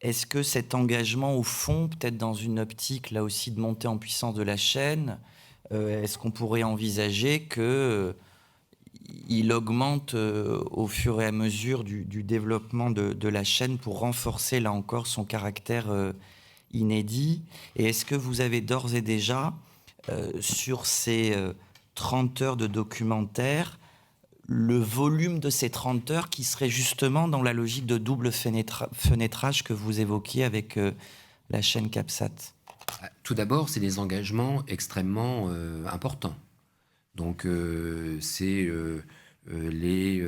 est-ce que cet engagement, au fond, peut-être dans une optique, là aussi, de montée en puissance de la chaîne, est-ce qu'on pourrait envisager qu'il augmente au fur et à mesure du développement de la chaîne pour renforcer, là encore, son caractère inédit. Et est-ce que vous avez d'ores et déjà, sur ces 30 heures de documentaire, le volume de ces 30 heures qui serait justement dans la logique de double fenêtrage que vous évoquiez avec la chaîne CAPSAT? Tout d'abord, c'est des engagements extrêmement importants. Donc, c'est les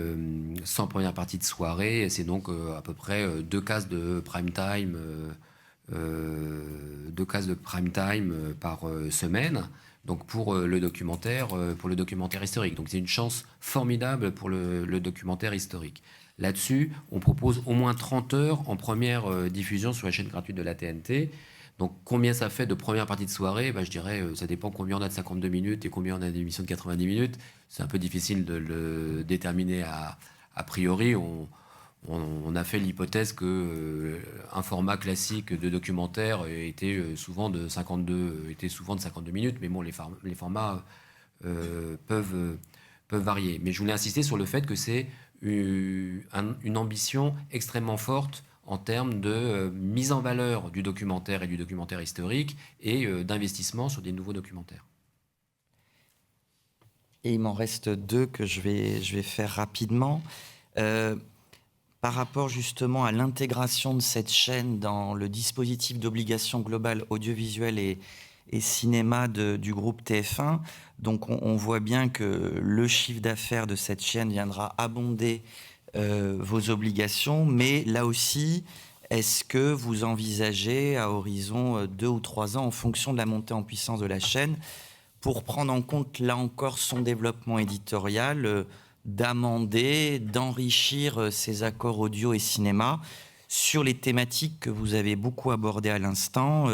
100 premières parties de soirée, c'est donc à peu près 2 cases de prime time, 2 cases de prime time par semaine. Donc pour le documentaire historique. Donc c'est une chance formidable pour le documentaire historique. Là-dessus, on propose au moins 30 heures en première diffusion sur la chaîne gratuite de la TNT. Donc combien ça fait de première partie de soirée? Je dirais, ça dépend combien on a de 52 minutes et combien on a d'émissions de 90 minutes. C'est un peu difficile de le déterminer a priori. On a fait l'hypothèse qu'un format classique de documentaire était souvent de 52 minutes, mais bon, les formats peuvent varier. Mais je voulais insister sur le fait que c'est une ambition extrêmement forte en termes de mise en valeur du documentaire et du documentaire historique et d'investissement sur des nouveaux documentaires. Et il m'en reste 2 que je vais faire rapidement. Par rapport justement à l'intégration de cette chaîne dans le dispositif d'obligation globale audiovisuelle et cinéma du groupe TF1, donc on voit bien que le chiffre d'affaires de cette chaîne viendra abonder vos obligations, mais là aussi, est-ce que vous envisagez à horizon 2 ou 3 ans, en fonction de la montée en puissance de la chaîne, pour prendre en compte là encore son développement éditorial, d'amender, d'enrichir ces accords audio et cinéma sur les thématiques que vous avez beaucoup abordées à l'instant,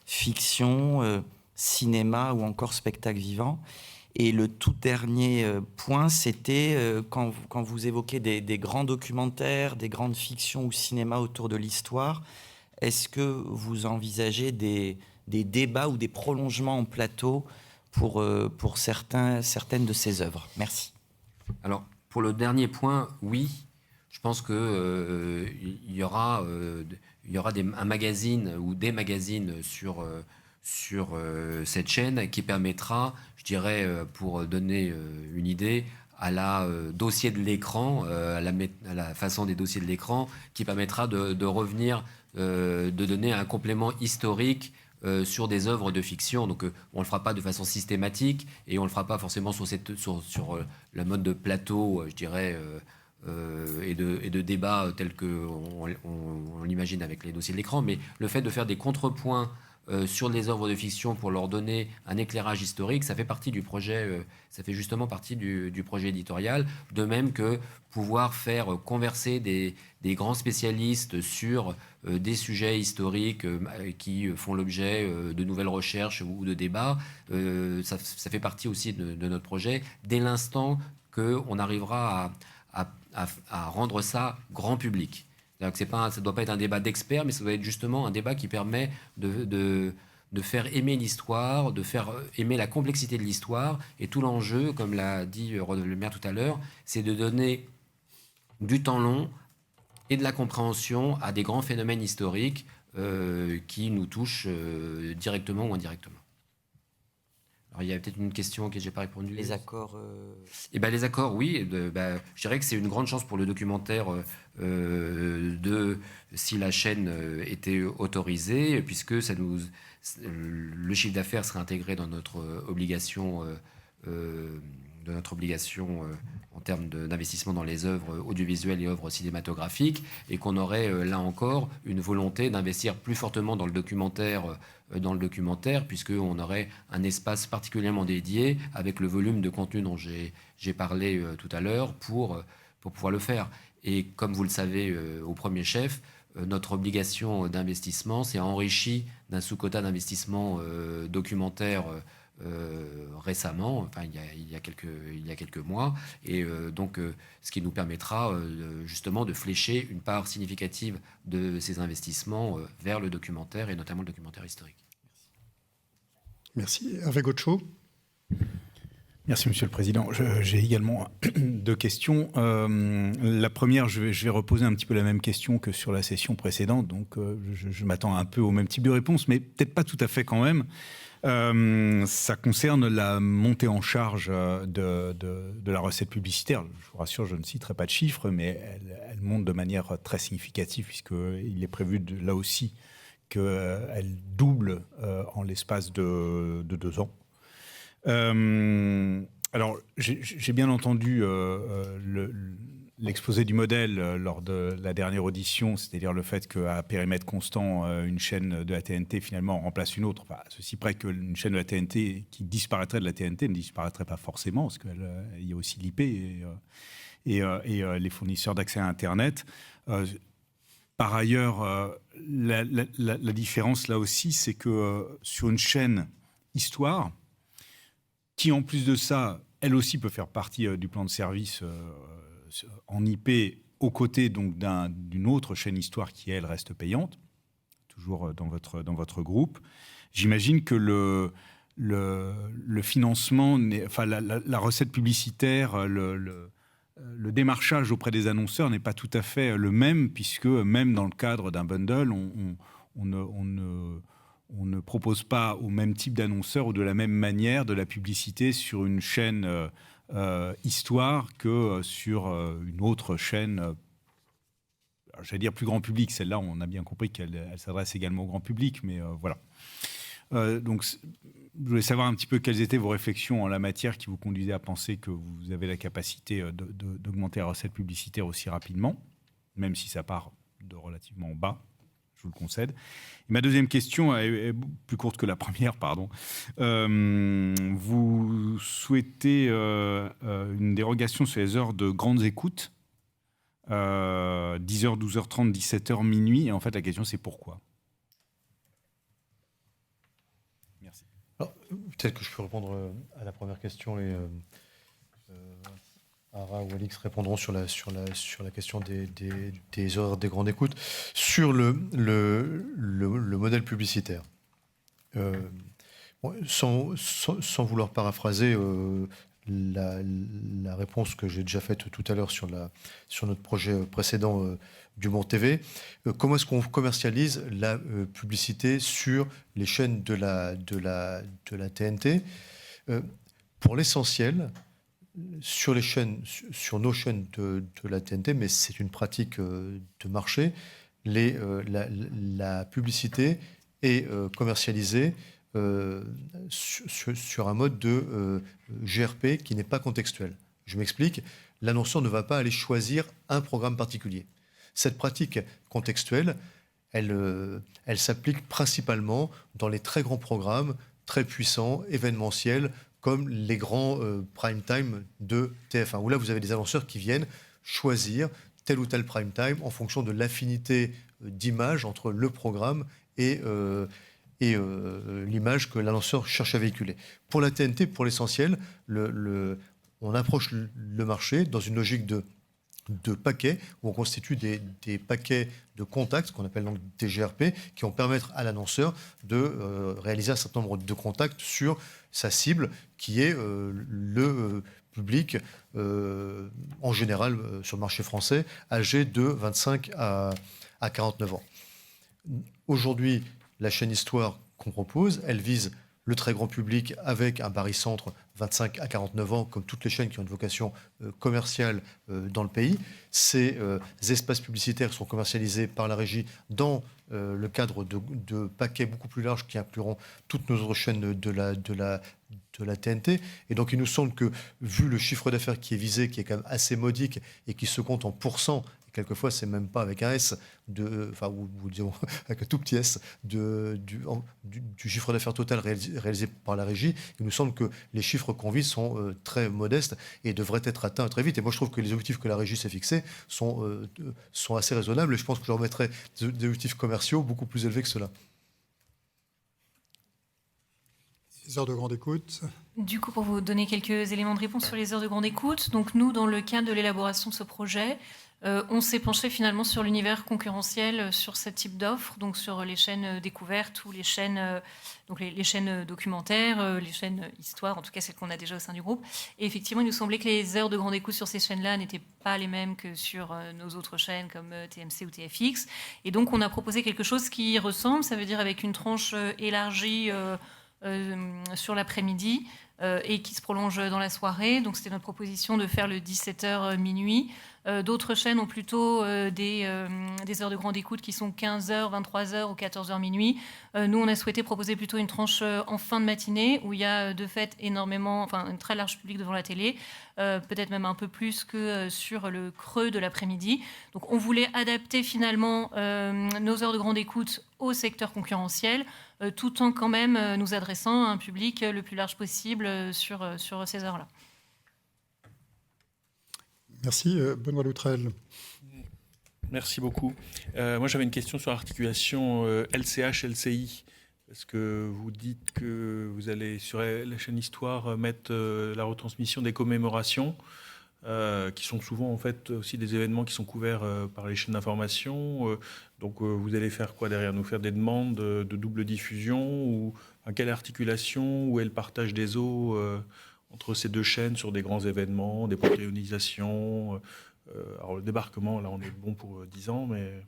fiction, cinéma ou encore spectacle vivant? Et le tout dernier point, c'était quand vous évoquez des grands documentaires, des grandes fictions ou cinéma autour de l'histoire, est-ce que vous envisagez des débats ou des prolongements en plateau pour certaines de ces œuvres? Merci. Alors, pour le dernier point, oui. Je pense qu'il y aura un magazine ou des magazines sur cette chaîne qui permettra, je dirais, pour donner une idée, à la dossier de l'écran, à la façon des dossiers de l'écran, qui permettra de revenir, de donner un complément historique sur des œuvres de fiction. Donc on ne le fera pas de façon systématique et on ne le fera pas forcément sur le mode de plateau, je dirais, et de débat tel qu'on l'imagine avec les dossiers de l'écran, mais le fait de faire des contrepoints sur les œuvres de fiction pour leur donner un éclairage historique, ça fait partie du projet, ça fait justement partie du projet éditorial, de même que pouvoir faire converser des grands spécialistes sur des sujets historiques qui font l'objet de nouvelles recherches ou de débats. Ça fait partie aussi de notre projet, dès l'instant qu'on arrivera à rendre ça grand public. C'est-à-dire que ça ne doit pas être un débat d'experts, mais ça doit être justement un débat qui permet de faire aimer l'histoire, de faire aimer la complexité de l'histoire. Et tout l'enjeu, comme l'a dit Rodolphe Belmer tout à l'heure, c'est de donner du temps long et de la compréhension à des grands phénomènes historiques qui nous touchent directement ou indirectement. Alors, il y a peut-être une question à laquelle je n'ai pas répondu. Les accords les accords, oui. Je dirais que c'est une grande chance pour le documentaire si la chaîne était autorisée, puisque le chiffre d'affaires serait intégré dans notre obligation en termes d'investissement dans les œuvres audiovisuelles et œuvres cinématographiques, et qu'on aurait là encore une volonté d'investir plus fortement dans le documentaire, puisqu'on aurait un espace particulièrement dédié avec le volume de contenu dont j'ai parlé tout à l'heure pour pouvoir le faire. Et comme vous le savez au premier chef, notre obligation d'investissement s'est enrichie d'un sous-quota d'investissement documentaire récemment, enfin il y a quelques mois, et donc ce qui nous permettra justement de flécher une part significative de ces investissements vers le documentaire et notamment le documentaire historique. Merci. Hervé Gaucho. Merci, Monsieur le Président. J'ai également 2 questions. La première, je vais reposer un petit peu la même question que sur la session précédente. Donc, je m'attends un peu au même type de réponse, mais peut-être pas tout à fait quand même. Ça concerne la montée en charge de la recette publicitaire. Je vous rassure, je ne citerai pas de chiffres, mais elle monte de manière très significative, puisqu'il est prévu là aussi qu'elle double en l'espace de 2 ans. Alors, j'ai bien entendu l'exposé du modèle lors de la dernière audition, c'est-à-dire le fait qu'à périmètre constant, une chaîne de la TNT finalement remplace une autre. Enfin, à ceci près qu'une chaîne de la TNT qui disparaîtrait de la TNT ne disparaîtrait pas forcément, parce qu'il y a aussi l'IP et les fournisseurs d'accès à Internet. Par ailleurs, la différence là aussi, c'est que sur une chaîne Histoire, qui en plus de ça, elle aussi peut faire partie du plan de service en IP, aux côtés donc d'une autre chaîne Histoire qui, elle, reste payante, toujours dans votre groupe. J'imagine que le financement, enfin la recette publicitaire, le démarchage auprès des annonceurs n'est pas tout à fait le même, puisque même dans le cadre d'un bundle, on ne propose pas au même type d'annonceur ou de la même manière de la publicité sur une chaîne Histoire que sur une autre chaîne, j'allais dire plus grand public. Celle-là, on a bien compris qu'elle s'adresse également au grand public, mais voilà. Donc, je voulais savoir un petit peu quelles étaient vos réflexions en la matière qui vous conduisaient à penser que vous avez la capacité d'augmenter la recette publicitaire aussi rapidement, même si ça part de relativement bas. Je vous le concède. Et ma deuxième question est plus courte que la première, pardon. Vous souhaitez une dérogation sur les heures de grandes écoutes, 10h, 12h30, 17h, minuit. Et en fait, la question, c'est pourquoi? Merci. Peut-être que je peux répondre à la première question et Ara ou Alix répondront sur la question des horaires des grandes écoutes. Sur le modèle publicitaire, sans vouloir paraphraser la réponse que j'ai déjà faite tout à l'heure sur notre projet précédent du Monde TV, comment est-ce qu'on commercialise la publicité sur les chaînes de la TNT? Pour l'essentiel, sur nos chaînes de la TNT, mais c'est une pratique de marché, la publicité est commercialisée sur un mode de GRP qui n'est pas contextuel. Je m'explique, l'annonceur ne va pas aller choisir un programme particulier. Cette pratique contextuelle, elle s'applique principalement dans les très grands programmes, très puissants, événementiels, comme les grands prime time de TF1, où là vous avez des annonceurs qui viennent choisir tel ou tel prime time en fonction de l'affinité d'image entre le programme et l'image que l'annonceur cherche à véhiculer. Pour la TNT, pour l'essentiel, on approche le marché dans une logique de paquets, où on constitue des paquets de contacts, qu'on appelle donc des GRP, qui vont permettre à l'annonceur de réaliser un certain nombre de contacts sur sa cible, qui est le public, en général, sur le marché français, âgé de 25 à 49 ans. Aujourd'hui, la chaîne Histoire qu'on propose, elle vise le très grand public avec un barycentre 25 à 49 ans, comme toutes les chaînes qui ont une vocation commerciale dans le pays. Ces espaces publicitaires sont commercialisés par la régie dans le cadre de paquets beaucoup plus larges qui incluront toutes nos autres chaînes de la TNT. Et donc il nous semble que, vu le chiffre d'affaires qui est visé, qui est quand même assez modique et qui se compte en pourcents, quelquefois, c'est même pas avec un S, ou disons avec un tout petit S, du chiffre d'affaires total réalisé par la régie. Il nous semble que les chiffres qu'on vise sont très modestes et devraient être atteints très vite. Et moi, je trouve que les objectifs que la régie s'est fixés sont assez raisonnables. Et je pense que je remettrai des objectifs commerciaux beaucoup plus élevés que cela. Les heures de grande écoute. Du coup, pour vous donner quelques éléments de réponse sur les heures de grande écoute, donc nous, dans le cadre de l'élaboration de ce projet, On s'est penché finalement sur l'univers concurrentiel sur ce type d'offres, donc sur les chaînes découvertes ou les chaînes, donc les chaînes documentaires, les chaînes histoire, en tout cas celles qu'on a déjà au sein du groupe. Et effectivement, il nous semblait que les heures de grande écoute sur ces chaînes-là n'étaient pas les mêmes que sur nos autres chaînes comme TMC ou TFX. Et donc, on a proposé quelque chose qui ressemble, ça veut dire avec une tranche élargie sur l'après-midi et qui se prolonge dans la soirée. Donc, c'était notre proposition de faire le 17h minuit. D'autres chaînes ont plutôt des heures de grande écoute qui sont 15h, 23h ou 14h minuit. Nous, on a souhaité proposer plutôt une tranche en fin de matinée où il y a de fait un très large public devant la télé, peut-être même un peu plus que sur le creux de l'après-midi. Donc, on voulait adapter finalement nos heures de grande écoute au secteur concurrentiel, tout en quand même nous adressant à un public le plus large possible sur ces heures-là. Merci. Benoît Loutrel. Merci beaucoup. Moi, j'avais une question sur l'articulation LCH-LCI. Parce que vous dites que vous allez, sur la chaîne Histoire, mettre la retransmission des commémorations, qui sont souvent, en fait, aussi des événements qui sont couverts par les chaînes d'information. Donc, vous allez faire quoi derrière? Nous faire des demandes de double diffusion ou à quelle articulation? Où est le partage des eaux entre ces deux chaînes sur des grands événements, des périodisations. Alors le débarquement, là on est bon pour 10 ans, mais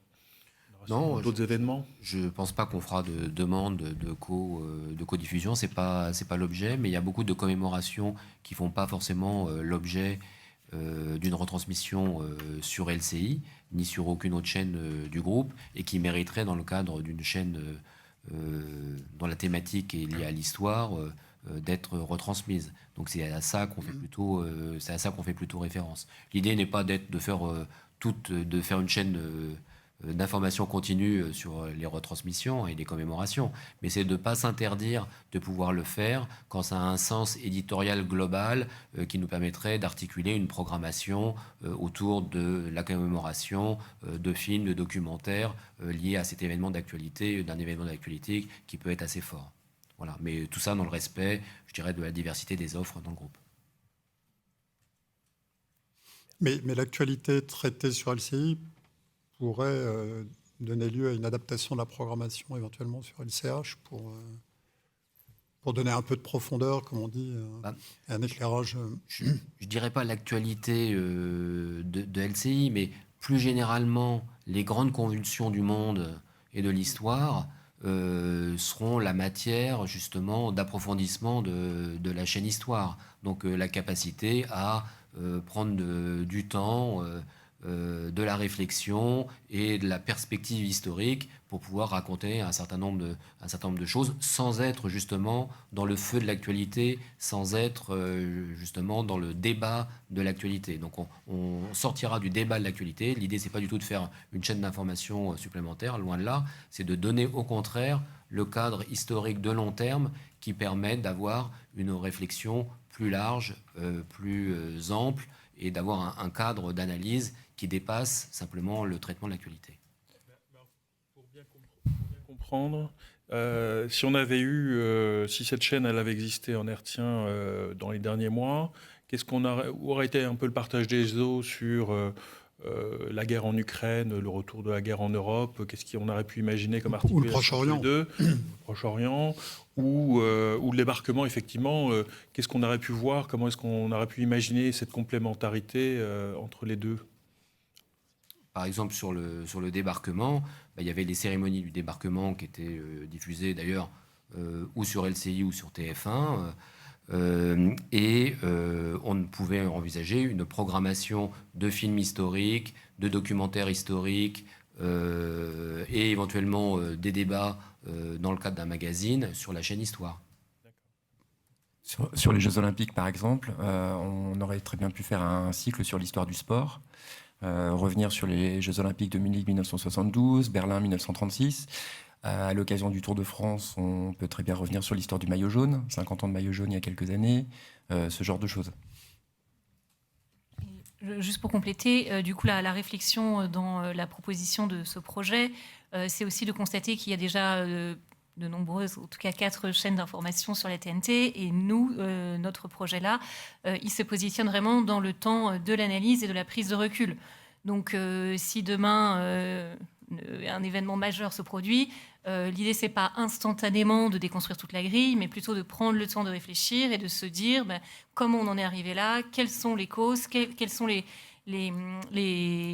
d'autres événements. Je ne pense pas qu'on fera de demande de codiffusion, c'est pas l'objet, mais il y a beaucoup de commémorations qui ne font pas forcément l'objet d'une retransmission sur LCI, ni sur aucune autre chaîne du groupe, et qui mériteraient dans le cadre d'une chaîne dont la thématique est liée à l'histoire, d'être retransmise. Donc c'est à ça qu'on fait plutôt référence. L'idée n'est pas de faire une chaîne d'information continue sur les retransmissions et les commémorations, mais c'est de ne pas s'interdire de pouvoir le faire quand ça a un sens éditorial global qui nous permettrait d'articuler une programmation autour de la commémoration de films, de documentaires liés à cet événement d'actualité, d'un événement d'actualité qui peut être assez fort. Voilà. Mais tout ça dans le respect, je dirais, de la diversité des offres dans le groupe. Mais l'actualité traitée sur LCI pourrait donner lieu à une adaptation de la programmation éventuellement sur LCH pour donner un peu de profondeur, comme on dit, et un éclairage. Je ne dirais pas l'actualité de LCI, mais plus généralement, les grandes convulsions du monde et de l'histoire seront la matière justement d'approfondissement de la chaîne Histoire. Donc la capacité à prendre du temps, de la réflexion et de la perspective historique pour pouvoir raconter un certain nombre de choses sans être justement dans le feu de l'actualité, sans être justement dans le débat de l'actualité. Donc on sortira du débat de l'actualité. L'idée, c'est pas du tout de faire une chaîne d'information supplémentaire, loin de là. C'est de donner au contraire le cadre historique de long terme qui permet d'avoir une réflexion plus large, plus ample et d'avoir un cadre d'analyse qui dépasse simplement le traitement de l'actualité. Pour bien comprendre, si on avait si cette chaîne elle avait existé en hertzien dans les derniers mois, où aurait été un peu le partage des eaux sur la guerre en Ukraine, le retour de la guerre en Europe, qu'est-ce qu'on aurait pu imaginer comme articulation? Ou le Proche-Orient. Le Proche-Orient, ou le débarquement, effectivement, qu'est-ce qu'on aurait pu voir? Comment est-ce qu'on aurait pu imaginer cette complémentarité entre les deux? Par exemple, sur le débarquement, il y avait les cérémonies du débarquement qui étaient diffusées d'ailleurs ou sur LCI ou sur TF1. Et on ne pouvait envisager une programmation de films historiques, de documentaires historiques et éventuellement des débats dans le cadre d'un magazine sur la chaîne Histoire. Sur les Jeux Olympiques, par exemple, on aurait très bien pu faire un cycle sur l'histoire du sport. Revenir sur les Jeux Olympiques de Munich 1972, Berlin 1936. À l'occasion du Tour de France, on peut très bien revenir sur l'histoire du maillot jaune, 50 ans de maillot jaune il y a quelques années, ce genre de choses. Juste pour compléter, du coup, la réflexion dans la proposition de ce projet, c'est aussi de constater qu'il y a déjà de nombreuses, en tout cas 4 chaînes d'information sur la TNT. Et nous, notre projet-là, il se positionne vraiment dans le temps de l'analyse et de la prise de recul. Donc, si demain un événement majeur se produit, l'idée, c'est pas instantanément de déconstruire toute la grille, mais plutôt de prendre le temps de réfléchir et de se dire comment on en est arrivé là, quelles sont les causes, quelles sont les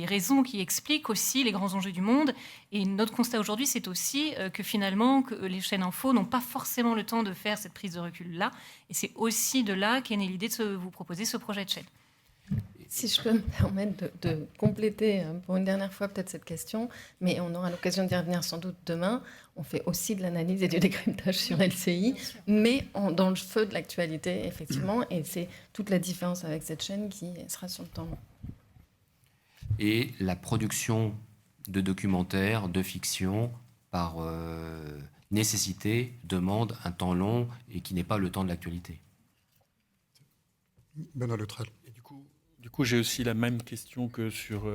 raisons qui expliquent aussi les grands enjeux du monde. Et notre constat aujourd'hui, c'est aussi que finalement, que les chaînes info n'ont pas forcément le temps de faire cette prise de recul-là. Et c'est aussi de là qu'est née l'idée de vous proposer ce projet de chaîne. Si je peux me permettre de compléter pour une dernière fois peut-être cette question, mais on aura l'occasion d'y revenir sans doute demain. On fait aussi de l'analyse et du décryptage sur LCI, mais dans le feu de l'actualité, effectivement, et c'est toute la différence avec cette chaîne qui sera sur le temps long. Et la production de documentaires, de fiction, par nécessité, demande un temps long et qui n'est pas le temps de l'actualité. Benoît Loutrel. Du coup, j'ai aussi la même question que sur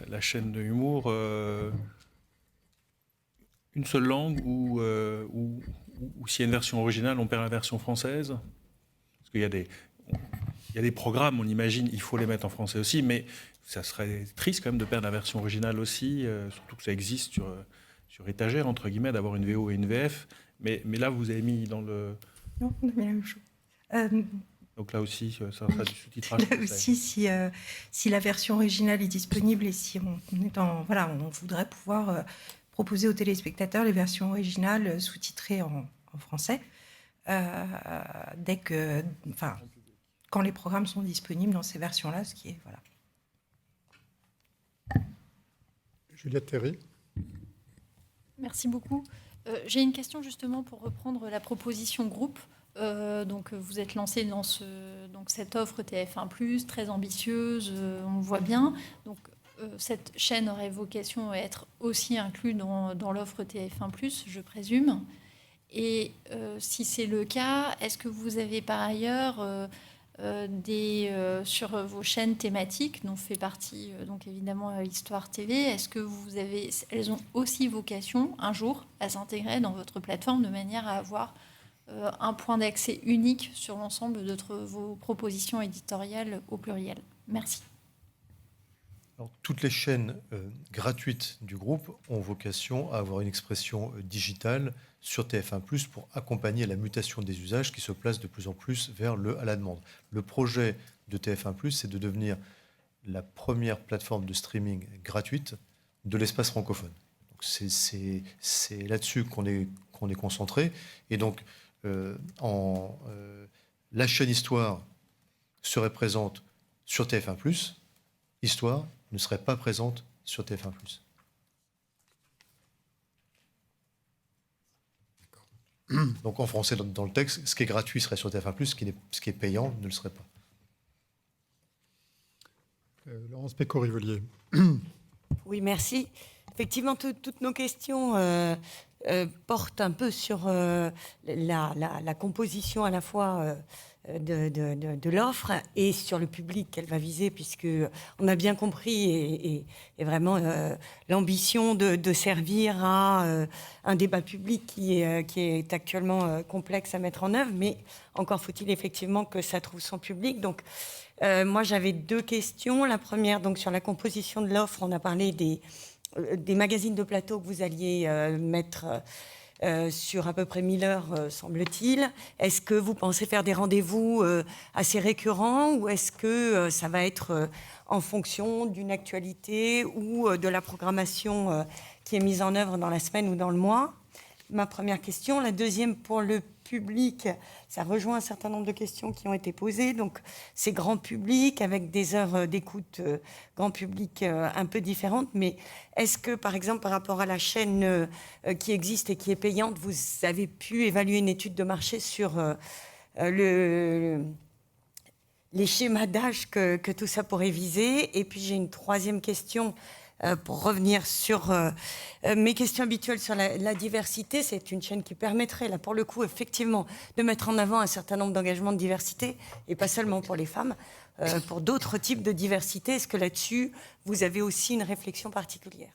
la chaîne de humour. Une seule langue ou s'il y a une version originale, on perd la version française? Parce qu'il y a des programmes, on imagine, il faut les mettre en français aussi, mais ça serait triste quand même de perdre la version originale aussi, surtout que ça existe sur étagère, entre guillemets, d'avoir une VO et une VF. Mais là, vous avez mis dans le... Non, on a mis la même chose. Donc là aussi, ça sera du sous-titrage. Là aussi, si la version originale est disponible et si on voudrait pouvoir proposer aux téléspectateurs les versions originales sous-titrées en français, quand les programmes sont disponibles dans ces versions-là, ce qui est Juliette Théry. Merci beaucoup. J'ai une question justement pour reprendre la proposition groupe. Donc vous êtes lancé dans cette offre TF1+, très ambitieuse, on le voit bien. Donc cette chaîne aurait vocation à être aussi inclue dans l'offre TF1+, je présume. Et si c'est le cas, est-ce que vous avez par ailleurs sur vos chaînes thématiques, dont fait partie donc évidemment Histoire TV, est-ce que elles ont aussi vocation un jour à s'intégrer dans votre plateforme de manière à avoir un point d'accès unique sur l'ensemble de vos propositions éditoriales au pluriel? Merci. Alors, toutes les chaînes gratuites du groupe ont vocation à avoir une expression digitale sur TF1+, pour accompagner la mutation des usages qui se placent de plus en plus vers le à la demande. Le projet de TF1+, c'est de devenir la première plateforme de streaming gratuite de l'espace francophone. Donc c'est là-dessus qu'on est concentré. Et donc, la chaîne Histoire serait présente sur TF1+, Histoire ne serait pas présente sur TF1+. Donc en français, dans le texte, ce qui est gratuit serait sur TF1+, ce qui est payant ne le serait pas. Laurence Péco-Rivolier. Oui, merci. Effectivement, toutes nos questions portent un peu sur la composition à la fois de l'offre et sur le public qu'elle va viser, puisque on a bien compris et vraiment l'ambition de servir à un débat public qui est actuellement complexe à mettre en œuvre, mais encore faut-il effectivement que ça trouve son public. Donc moi j'avais deux questions. La première, donc sur la composition de l'offre, on a parlé des magazines de plateau que vous alliez mettre sur à peu près 1000 heures, semble-t-il. Est-ce que vous pensez faire des rendez-vous assez récurrents ou est-ce que ça va être en fonction d'une actualité ou de la programmation qui est mise en œuvre dans la semaine ou dans le mois? Ma première question. La deuxième, pour le public, ça rejoint un certain nombre de questions qui ont été posées. Donc, c'est grand public avec des heures d'écoute grand public un peu différentes. Mais est-ce que, par exemple, par rapport à la chaîne qui existe et qui est payante, vous avez pu évaluer une étude de marché sur les schémas d'âge que tout ça pourrait viser? Et puis, j'ai une troisième question pour revenir sur mes questions habituelles sur la diversité. C'est une chaîne qui permettrait, là, pour le coup, effectivement, de mettre en avant un certain nombre d'engagements de diversité, et pas seulement pour les femmes, pour d'autres types de diversité. Est-ce que là-dessus, vous avez aussi une réflexion particulière?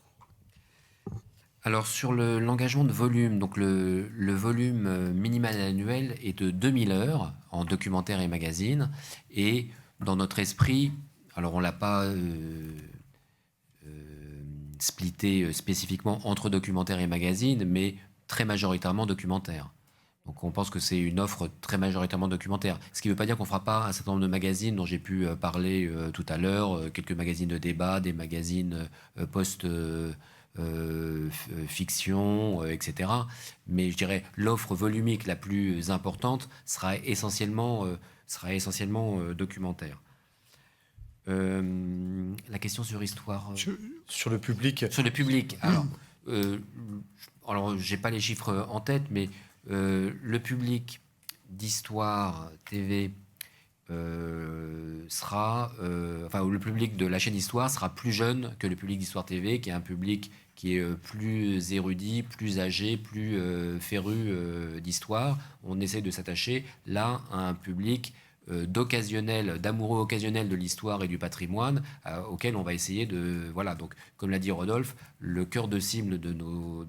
Alors, sur l'engagement de volume, donc le volume minimal annuel est de 2000 heures en documentaire et magazine, et dans notre esprit, Alors on ne l'a pas splitté spécifiquement entre documentaire et magazine, mais très majoritairement documentaire. Donc on pense que c'est une offre très majoritairement documentaire. Ce qui ne veut pas dire qu'on ne fera pas un certain nombre de magazines dont j'ai pu parler tout à l'heure, quelques magazines de débat, des magazines post-fiction, etc. Mais je dirais l'offre volumique la plus importante sera essentiellement documentaire. La question sur histoire... Sur le public. Sur le public. Alors je n'ai pas les chiffres en tête, mais le public d'Histoire TV sera... le public de la chaîne Histoire sera plus jeune que le public d'Histoire TV, qui est un public qui est plus érudit, plus âgé, plus féru d'histoire. On essaie de s'attacher là à un public d'amoureux occasionnels de l'histoire et du patrimoine, auquel on va essayer de... Voilà, donc, comme l'a dit Rodolphe, le cœur de cible de nos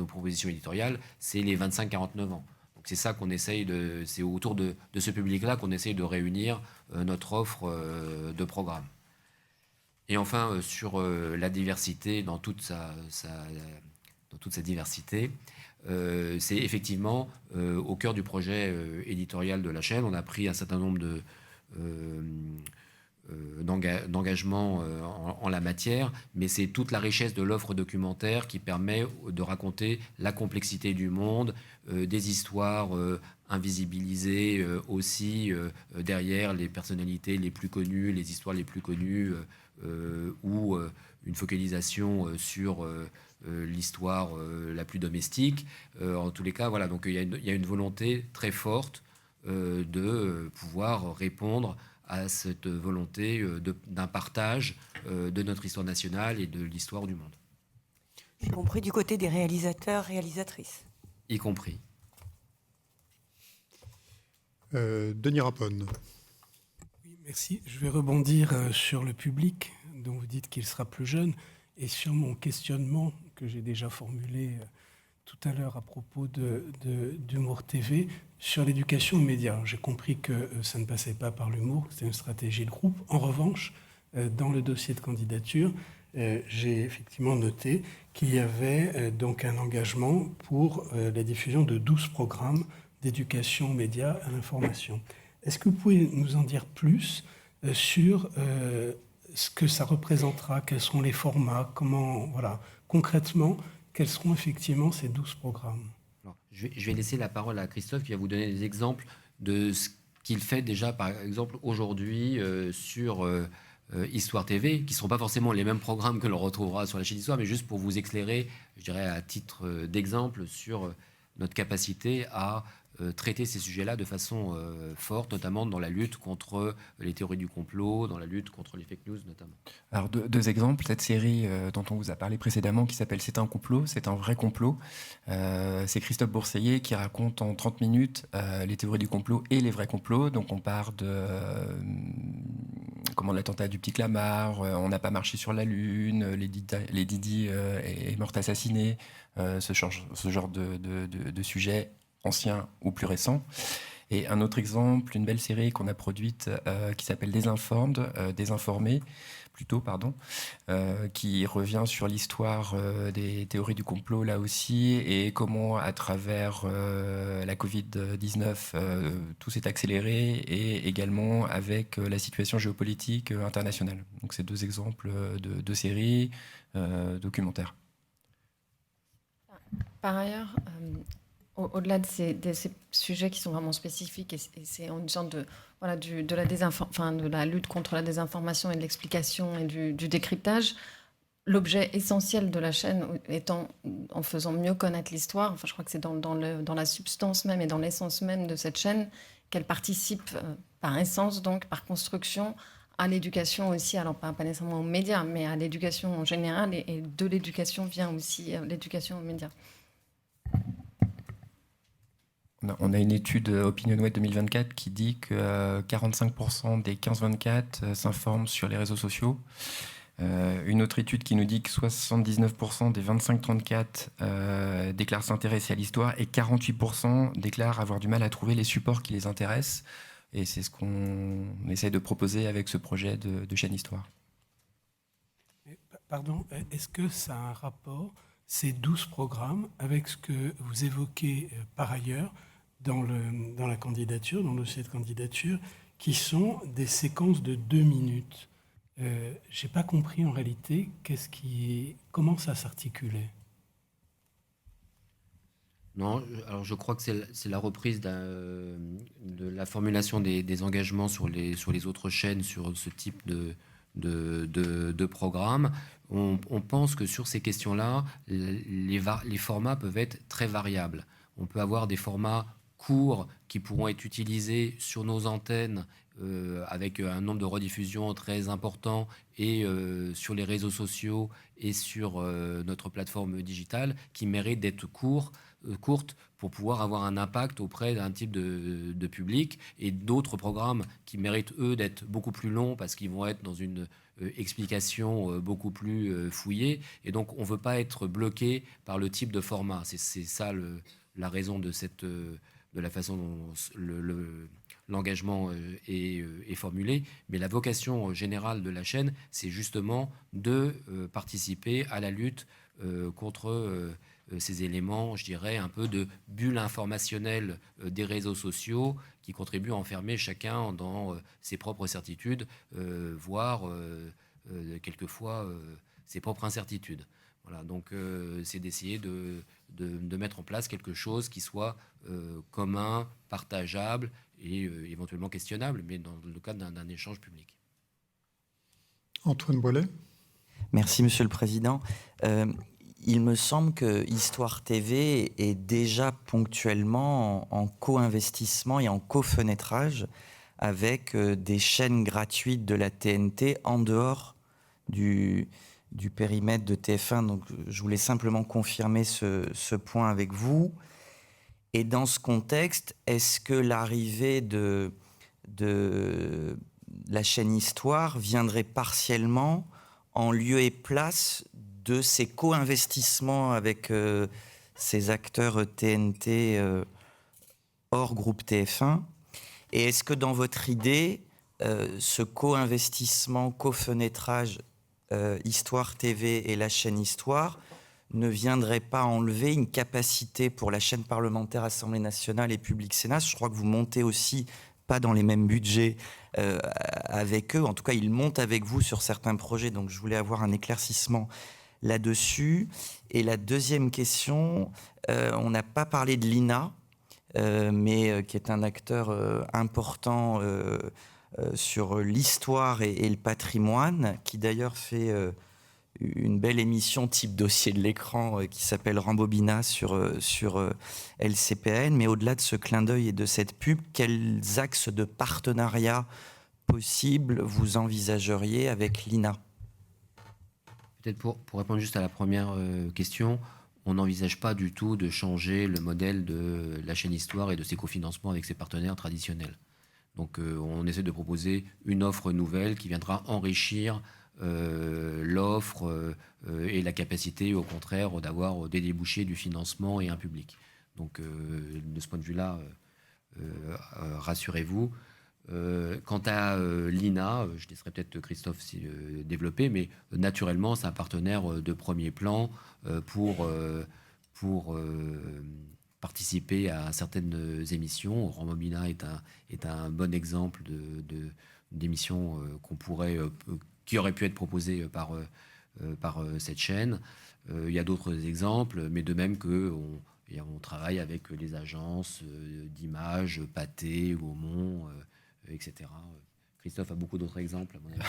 propositions éditoriales, c'est les 25-49 ans. Donc c'est ça qu'on essaye c'est autour de ce public-là qu'on essaye de réunir notre offre de programme. Et enfin, sur la diversité, dans toute sa diversité, c'est effectivement au cœur du projet éditorial de la chaîne. On a pris un certain nombre d'engagements en la matière, mais c'est toute la richesse de l'offre documentaire qui permet de raconter la complexité du monde, des histoires invisibilisées aussi derrière les personnalités les plus connues, les histoires les plus connues, ou une focalisation sur l'histoire la plus domestique. En tous les cas, voilà, donc il y a une volonté très forte de pouvoir répondre à cette volonté d'un partage de notre histoire nationale et de l'histoire du monde. Y compris du côté des réalisateurs, réalisatrices. Y compris. Denis Rapone. Oui, merci. Je vais rebondir sur le public, dont vous dites qu'il sera plus jeune, et sur mon questionnement que j'ai déjà formulé tout à l'heure à propos d'Humour TV sur l'éducation aux médias. J'ai compris que ça ne passait pas par l'humour, c'était une stratégie de groupe. En revanche, dans le dossier de candidature, j'ai effectivement noté qu'il y avait donc un engagement pour la diffusion de 12 programmes d'éducation aux médias, à l'information. Est-ce que vous pouvez nous en dire plus sur ce que ça représentera, quels seront les formats, comment, voilà, concrètement, quels seront effectivement ces 12 programmes? Alors, je vais laisser la parole à Christophe qui va vous donner des exemples de ce qu'il fait déjà, par exemple, aujourd'hui sur Histoire TV, qui ne seront pas forcément les mêmes programmes que l'on retrouvera sur la chaîne Histoire, mais juste pour vous éclairer, je dirais à titre d'exemple, sur notre capacité à traiter ces sujets-là de façon forte, notamment dans la lutte contre les théories du complot, dans la lutte contre les fake news notamment. Alors deux exemples, cette série dont on vous a parlé précédemment qui s'appelle C'est un complot, c'est un vrai complot. C'est Christophe Bourseiller qui raconte en 30 minutes les théories du complot et les vrais complots. Donc on part de l'attentat du petit Clamart, on n'a pas marché sur la Lune, les Didi est morte assassinée, ce genre de sujet ancien ou plus récent. Et un autre exemple, une belle série qu'on a produite qui s'appelle Désinformés, qui revient sur l'histoire des théories du complot là aussi, et comment à travers la Covid-19 tout s'est accéléré, et également avec la situation géopolitique internationale. Donc c'est deux exemples de séries documentaires. Par ailleurs, au-delà de ces sujets qui sont vraiment spécifiques, et c'est une sorte de la lutte contre la désinformation et de l'explication et du décryptage, l'objet essentiel de la chaîne étant, en faisant mieux connaître l'histoire, enfin je crois que c'est dans la substance même et dans l'essence même de cette chaîne qu'elle participe par essence, donc par construction, à l'éducation aussi, alors pas nécessairement aux médias, mais à l'éducation en général, et de l'éducation vient aussi l'éducation aux médias. On a une étude OpinionWay 2024 qui dit que 45% des 15-24 s'informent sur les réseaux sociaux. Une autre étude qui nous dit que 79% des 25-34 déclarent s'intéresser à l'histoire, et 48% déclarent avoir du mal à trouver les supports qui les intéressent. Et c'est ce qu'on essaie de proposer avec ce projet de chaîne Histoire. Pardon, est-ce que ça a un rapport, ces 12 programmes, avec ce que vous évoquez par ailleurs dans la candidature, dans le dossier de candidature, qui sont des séquences de 2 minutes? Je n'ai pas compris en réalité comment ça s'articulait. Non, alors je crois que c'est la reprise de la formulation des engagements sur les autres chaînes, sur ce type de programme. On pense que sur ces questions-là, les formats peuvent être très variables. On peut avoir des formats courts qui pourront être utilisés sur nos antennes avec un nombre de rediffusions très important et sur les réseaux sociaux et sur notre plateforme digitale qui méritent d'être courtes pour pouvoir avoir un impact auprès d'un type de public, et d'autres programmes qui méritent, eux, d'être beaucoup plus longs parce qu'ils vont être dans une explication beaucoup plus fouillée. Et donc, on ne veut pas être bloqué par le type de format. C'est ça la raison de la façon dont l'engagement est formulé. Mais la vocation générale de la chaîne, c'est justement de participer à la lutte contre ces éléments, je dirais, un peu de bulle informationnelle des réseaux sociaux qui contribuent à enfermer chacun dans ses propres certitudes, voire quelquefois ses propres incertitudes. Voilà, donc c'est d'essayer de mettre en place quelque chose qui soit commun, partageable et éventuellement questionnable, mais dans le cadre d'un échange public. Antoine Boilet. Merci, Monsieur le Président. Il me semble que Histoire TV est déjà ponctuellement en co-investissement et en co-fenêtrage avec des chaînes gratuites de la TNT en dehors du périmètre de TF1. Donc, je voulais simplement confirmer ce point avec vous. Et dans ce contexte, est-ce que l'arrivée de la chaîne Histoire viendrait partiellement en lieu et place de ces co-investissements avec ces acteurs TNT hors groupe TF1? Et est-ce que dans votre idée, ce co-investissement, co-fenêtrage Histoire TV et la chaîne Histoire ne viendrait pas enlever une capacité pour la chaîne parlementaire Assemblée nationale et Public Sénat? Je crois que vous montez aussi, pas dans les mêmes budgets avec eux, en tout cas ils montent avec vous sur certains projets, donc je voulais avoir un éclaircissement là-dessus. Et la deuxième question, on n'a pas parlé de l'INA, mais qui est un acteur important sur l'histoire et le patrimoine, qui d'ailleurs fait une belle émission type dossier de l'écran qui s'appelle Rambobina sur LCPN. Mais au-delà de ce clin d'œil et de cette pub, quels axes de partenariat possibles vous envisageriez avec l'INA? Peut-être pour répondre juste à la première question, on n'envisage pas du tout de changer le modèle de la chaîne Histoire et de ses cofinancements avec ses partenaires traditionnels. Donc on essaie de proposer une offre nouvelle qui viendra enrichir l'offre et la capacité, au contraire, d'avoir des débouchés du financement et un public. Donc de ce point de vue-là, rassurez-vous. Quant à l'INA, je laisserai peut-être Christophe développer, mais naturellement, c'est un partenaire de premier plan pour participer à certaines émissions. Rambobina est un bon exemple d'émission qui aurait pu être proposée par cette chaîne. Il y a d'autres exemples, mais de même qu'on travaille avec les agences d'images, Pathé, Gaumont, etc. Christophe a beaucoup d'autres exemples, à mon avis.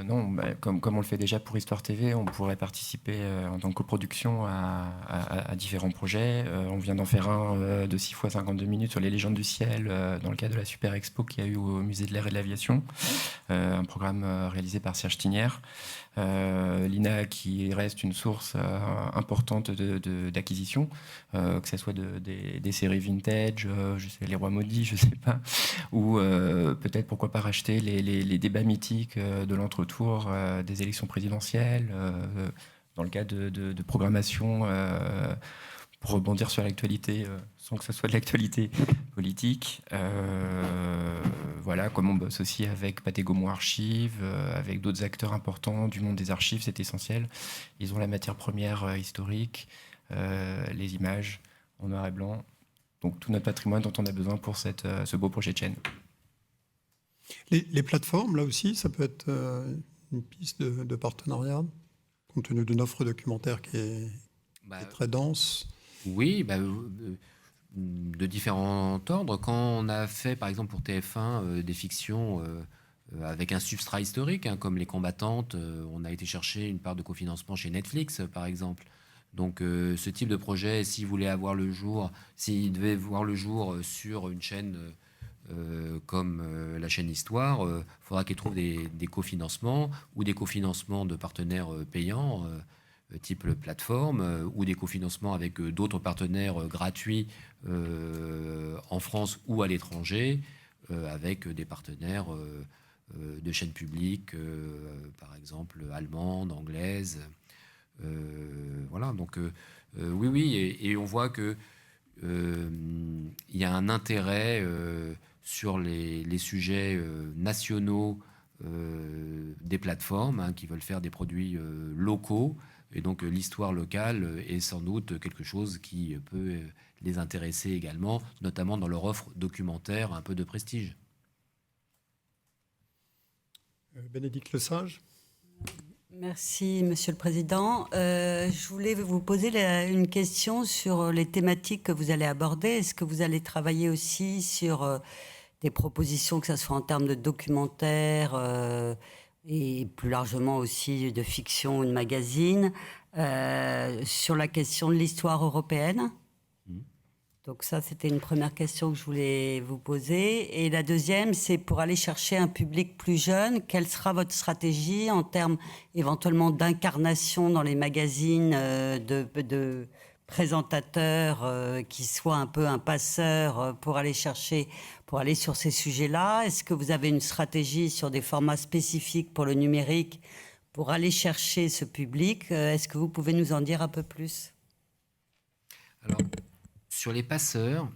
Non, comme on le fait déjà pour Histoire TV, on pourrait participer en tant que coproduction à différents projets. On vient d'en faire un de 6 fois 52 minutes sur les légendes du ciel dans le cadre de la Super Expo qu'il y a eu au Musée de l'Air et de l'Aviation, un programme réalisé par Serge Tinière. L'INA qui reste une source importante d'acquisition, que ce soit des séries vintage, je sais, Les Rois Maudits, je sais pas, ou peut-être pourquoi pas racheter les débats mythiques de l'entre-tour des élections présidentielles dans le cadre de programmation rebondir sur l'actualité, sans que ce soit de l'actualité politique, voilà, comme on bosse aussi avec Pathé Gaumont Archives, avec d'autres acteurs importants du monde des archives, c'est essentiel. Ils ont la matière première historique, les images en noir et blanc, donc tout notre patrimoine dont on a besoin pour ce beau projet de chaîne. Les plateformes, là aussi, ça peut être une piste de partenariat, compte tenu d'une offre documentaire qui est très dense. Oui, de différents ordres. Quand on a fait, par exemple, pour TF1, des fictions avec un substrat historique, comme Les Combattantes, on a été chercher une part de cofinancement chez Netflix, par exemple. Donc, ce type de projet, s'il devait voir le jour sur une chaîne comme la chaîne Histoire, il faudra qu'il trouve des cofinancements ou des cofinancements de partenaires payants, type plateforme, ou des cofinancements avec d'autres partenaires gratuits en France ou à l'étranger, avec des partenaires de chaînes publiques, par exemple allemandes, anglaises. Voilà, donc oui, et on voit que il y a un intérêt sur les sujets nationaux des plateformes qui veulent faire des produits locaux. Et donc l'histoire locale est sans doute quelque chose qui peut les intéresser également, notamment dans leur offre documentaire un peu de prestige. Bénédicte Lesage. Merci, Monsieur le Président. Je voulais vous poser une question sur les thématiques que vous allez aborder. Est-ce que vous allez travailler aussi sur des propositions, que ce soit en termes de documentaire et plus largement aussi de fiction ou de magazine, sur la question de l'histoire européenne? Donc ça, c'était une première question que je voulais vous poser. Et la deuxième, c'est pour aller chercher un public plus jeune. Quelle sera votre stratégie en termes éventuellement d'incarnation dans les magazines, de présentateurs qui soient un peu un passeur pour aller sur ces sujets-là? Est-ce que vous avez une stratégie sur des formats spécifiques pour le numérique pour aller chercher ce public? Est-ce que vous pouvez nous en dire un peu plus? Alors, sur les passeurs,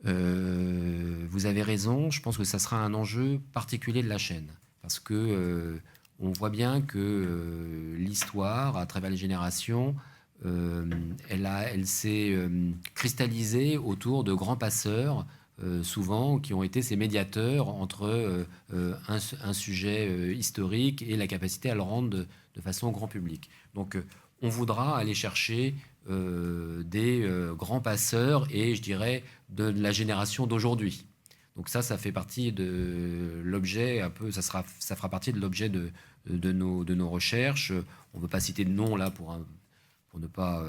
vous avez raison, je pense que ça sera un enjeu particulier de la chaîne. Parce que on voit bien que l'histoire, à travers les générations, elle s'est cristallisée autour de grands passeurs, souvent, qui ont été ces médiateurs entre un sujet historique et la capacité à le rendre de façon grand public. Donc, on voudra aller chercher des grands passeurs et, je dirais, de la génération d'aujourd'hui. Donc ça fait partie de l'objet, un peu, ça fera partie de l'objet de nos recherches. On ne veut pas citer de nom là pour ne pas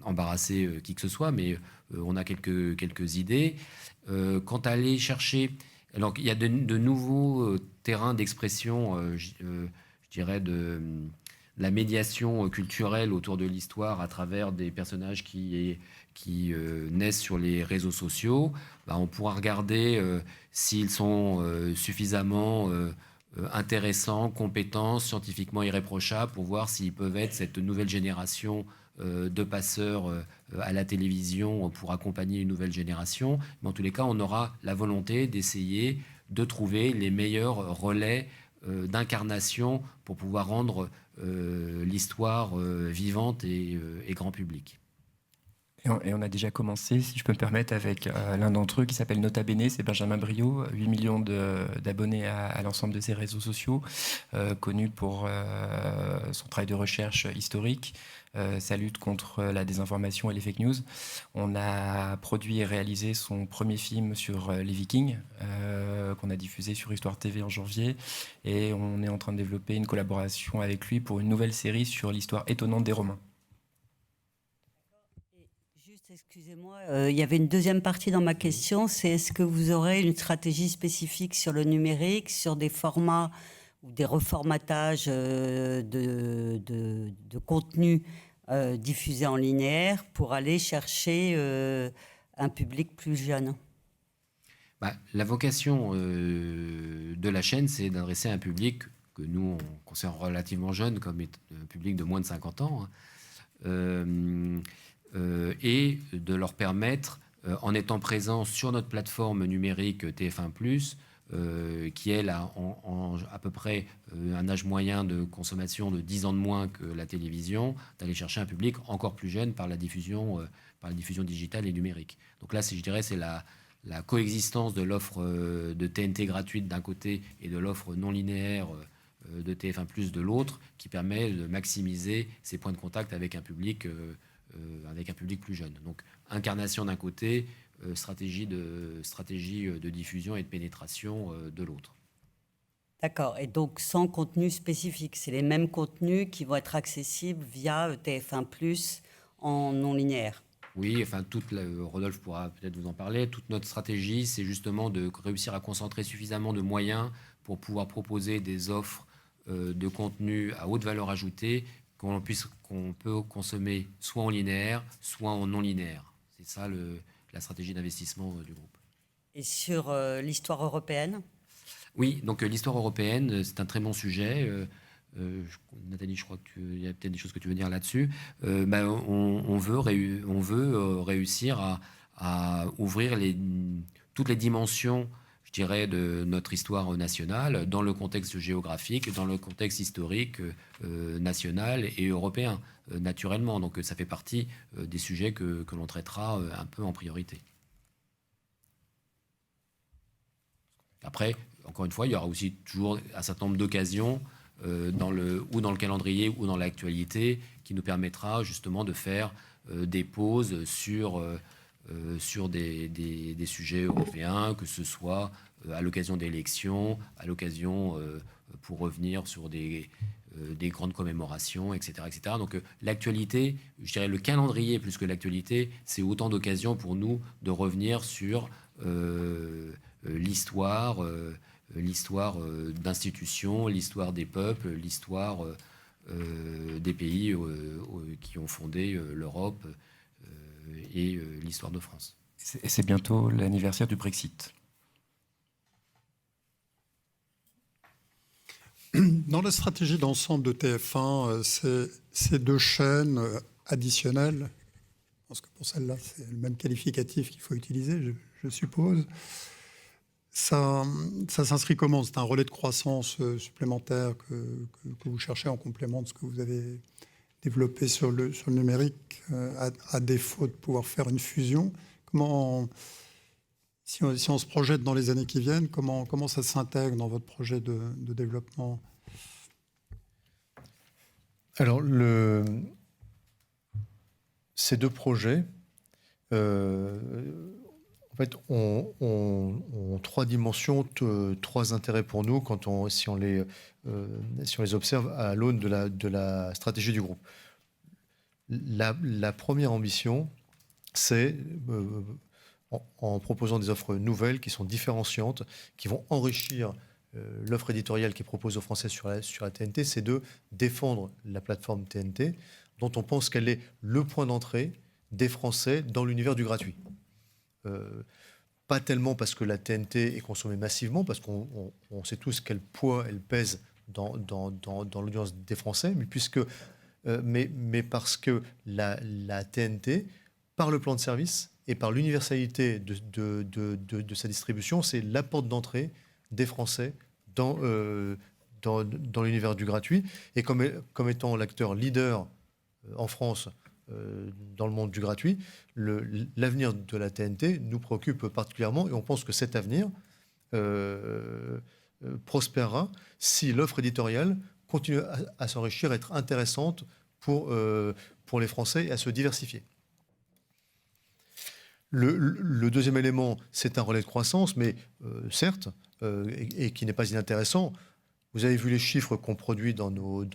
embarrasser qui que ce soit, mais on a quelques idées. Quant à aller chercher, alors il y a de nouveaux terrains d'expression, je dirais, de la médiation culturelle autour de l'histoire à travers des personnages qui naissent sur les réseaux sociaux. On pourra regarder s'ils sont suffisamment intéressants, compétents, scientifiquement irréprochables pour voir s'ils peuvent être cette nouvelle génération de passeurs à la télévision pour accompagner une nouvelle génération. Mais en tous les cas, on aura la volonté d'essayer de trouver les meilleurs relais d'incarnation pour pouvoir rendre l'histoire vivante et grand public. Et on a déjà commencé, si je peux me permettre, avec l'un d'entre eux qui s'appelle Nota Bene, c'est Benjamin Briot, 8 millions d'abonnés à l'ensemble de ses réseaux sociaux, connu pour son travail de recherche historique, sa lutte contre la désinformation et les fake news. On a produit et réalisé son premier film sur les Vikings, qu'on a diffusé sur Histoire TV en janvier, et on est en train de développer une collaboration avec lui pour une nouvelle série sur l'histoire étonnante des Romains. Excusez-moi, il y avait une deuxième partie dans ma question, c'est est-ce que vous aurez une stratégie spécifique sur le numérique, sur des formats ou des reformatages de contenu diffusés en linéaire pour aller chercher un public plus jeune? La vocation de la chaîne, c'est d'adresser un public que nous, on considère relativement jeune, comme un public de moins de 50 ans. et de leur permettre, en étant présents sur notre plateforme numérique TF1+, qui elle a à peu près un âge moyen de consommation de 10 ans de moins que la télévision, d'aller chercher un public encore plus jeune par la diffusion digitale et numérique. Donc là, je dirais, c'est la coexistence de l'offre de TNT gratuite d'un côté et de l'offre non linéaire de TF1+ de l'autre, qui permet de maximiser ces points de contact avec un public plus jeune. Donc incarnation d'un côté, stratégie de diffusion et de pénétration de l'autre. D'accord. Et donc sans contenu spécifique, c'est les mêmes contenus qui vont être accessibles via TF1+ en non linéaire. Oui, enfin, Rodolphe pourra peut-être vous en parler. Toute notre stratégie, c'est justement de réussir à concentrer suffisamment de moyens pour pouvoir proposer des offres de contenu à haute valeur ajoutée qu'on peut consommer soit en linéaire, soit en non linéaire. C'est ça la stratégie d'investissement du groupe. Et sur l'histoire européenne ? Oui, donc l'histoire européenne, c'est un très bon sujet. Nathalie, je crois qu'il y a peut-être des choses que tu veux dire là-dessus. On veut réussir à ouvrir toutes les dimensions, je dirais, de notre histoire nationale dans le contexte géographique, dans le contexte historique national et européen, naturellement. Donc ça fait partie des sujets que l'on traitera un peu en priorité. Après, encore une fois, il y aura aussi toujours un certain nombre d'occasions dans le calendrier ou dans l'actualité qui nous permettra justement de faire des pauses sur des sujets européens, que ce soit à l'occasion d'élections, à l'occasion pour revenir sur des grandes commémorations, etc. etc. Donc l'actualité, je dirais le calendrier plus que l'actualité, c'est autant d'occasions pour nous de revenir sur l'histoire d'institutions, l'histoire des peuples, l'histoire des pays qui ont fondé l'Europe et l'histoire de France. Et c'est bientôt l'anniversaire du Brexit. Dans la stratégie d'ensemble de TF1, ces deux chaînes additionnelles, je pense que pour celle-là, c'est le même qualificatif qu'il faut utiliser, je suppose. Ça s'inscrit comment? C'est un relais de croissance supplémentaire que vous cherchez en complément de ce que vous avez développé sur le numérique, à défaut de pouvoir faire une fusion. Comment, si on se projette dans les années qui viennent, comment ça s'intègre dans votre projet de développement? Alors, ces deux projets, en fait, ont trois dimensions, trois intérêts pour nous si on les observe à l'aune de la stratégie du groupe. La première ambition, c'est en proposant des offres nouvelles qui sont différenciantes, qui vont enrichir l'offre éditoriale qui est proposée aux Français sur la TNT, c'est de défendre la plateforme TNT, dont on pense qu'elle est le point d'entrée des Français dans l'univers du gratuit. Pas tellement parce que la TNT est consommée massivement, parce qu'on sait tous quel poids elle pèse dans l'audience des Français, mais parce que la TNT, par le plan de service et par l'universalité de sa distribution, c'est la porte d'entrée des Français dans l'univers du gratuit. Et comme étant l'acteur leader en France dans le monde du gratuit, l'avenir de la TNT nous préoccupe particulièrement et on pense que cet avenir prospérera si l'offre éditoriale continue à s'enrichir, à être intéressante pour les Français et à se diversifier. Le deuxième élément, c'est un relais de croissance, mais certes, et qui n'est pas inintéressant. Vous avez vu les chiffres qu'on produit dans nos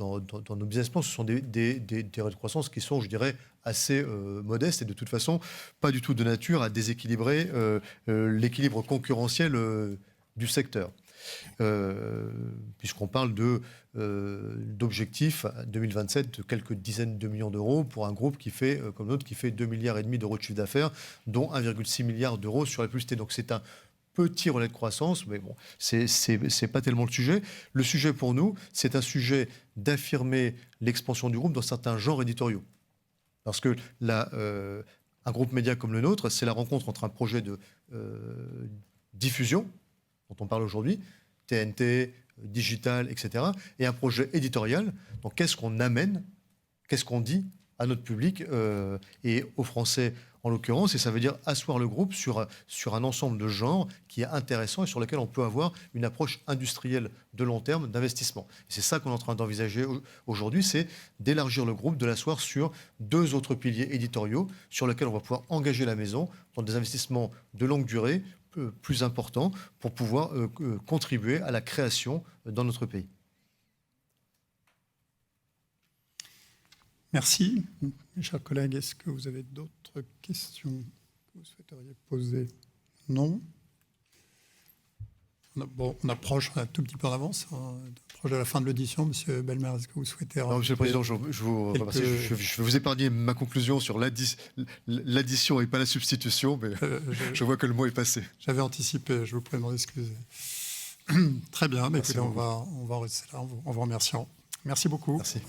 business plans. Ce sont des relais de croissance qui sont, je dirais, assez modestes et de toute façon pas du tout de nature à déséquilibrer l'équilibre concurrentiel du secteur. Puisqu'on parle d'objectifs 2027 de quelques dizaines de millions d'euros pour un groupe qui fait, comme l'autre, qui fait 2,5 milliards d'euros de chiffre d'affaires, dont 1,6 milliard d'euros sur la publicité. Donc c'est un petit relais de croissance, mais bon, c'est pas tellement le sujet. Le sujet pour nous, c'est un sujet d'affirmer l'expansion du groupe dans certains genres éditoriaux. Parce que un groupe média comme le nôtre, c'est la rencontre entre un projet de diffusion, dont on parle aujourd'hui, TNT, digital, etc., et un projet éditorial. Donc qu'est-ce qu'on amène, qu'est-ce qu'on dit à notre public et aux Français en l'occurrence, et ça veut dire asseoir le groupe sur un ensemble de genres qui est intéressant et sur lequel on peut avoir une approche industrielle de long terme d'investissement. Et c'est ça qu'on est en train d'envisager aujourd'hui, c'est d'élargir le groupe, de l'asseoir sur 2 autres piliers éditoriaux sur lesquels on va pouvoir engager la maison dans des investissements de longue durée plus importants pour pouvoir contribuer à la création dans notre pays. Merci. Mes chers collègues, est-ce que vous avez d'autres questions que vous souhaiteriez poser? Non. On approche un tout petit peu en avance. On approche de la fin de l'audition. Monsieur Belmer, est-ce que vous souhaitez... Non, Monsieur le Président, je vais vous épargner ma conclusion sur l'addition et pas la substitution, mais je vois que le mot est passé. J'avais anticipé, je vous prie de m'en excuser. Très bien, mais écoutez, on va en rester là en vous remerciant. Merci beaucoup. Merci.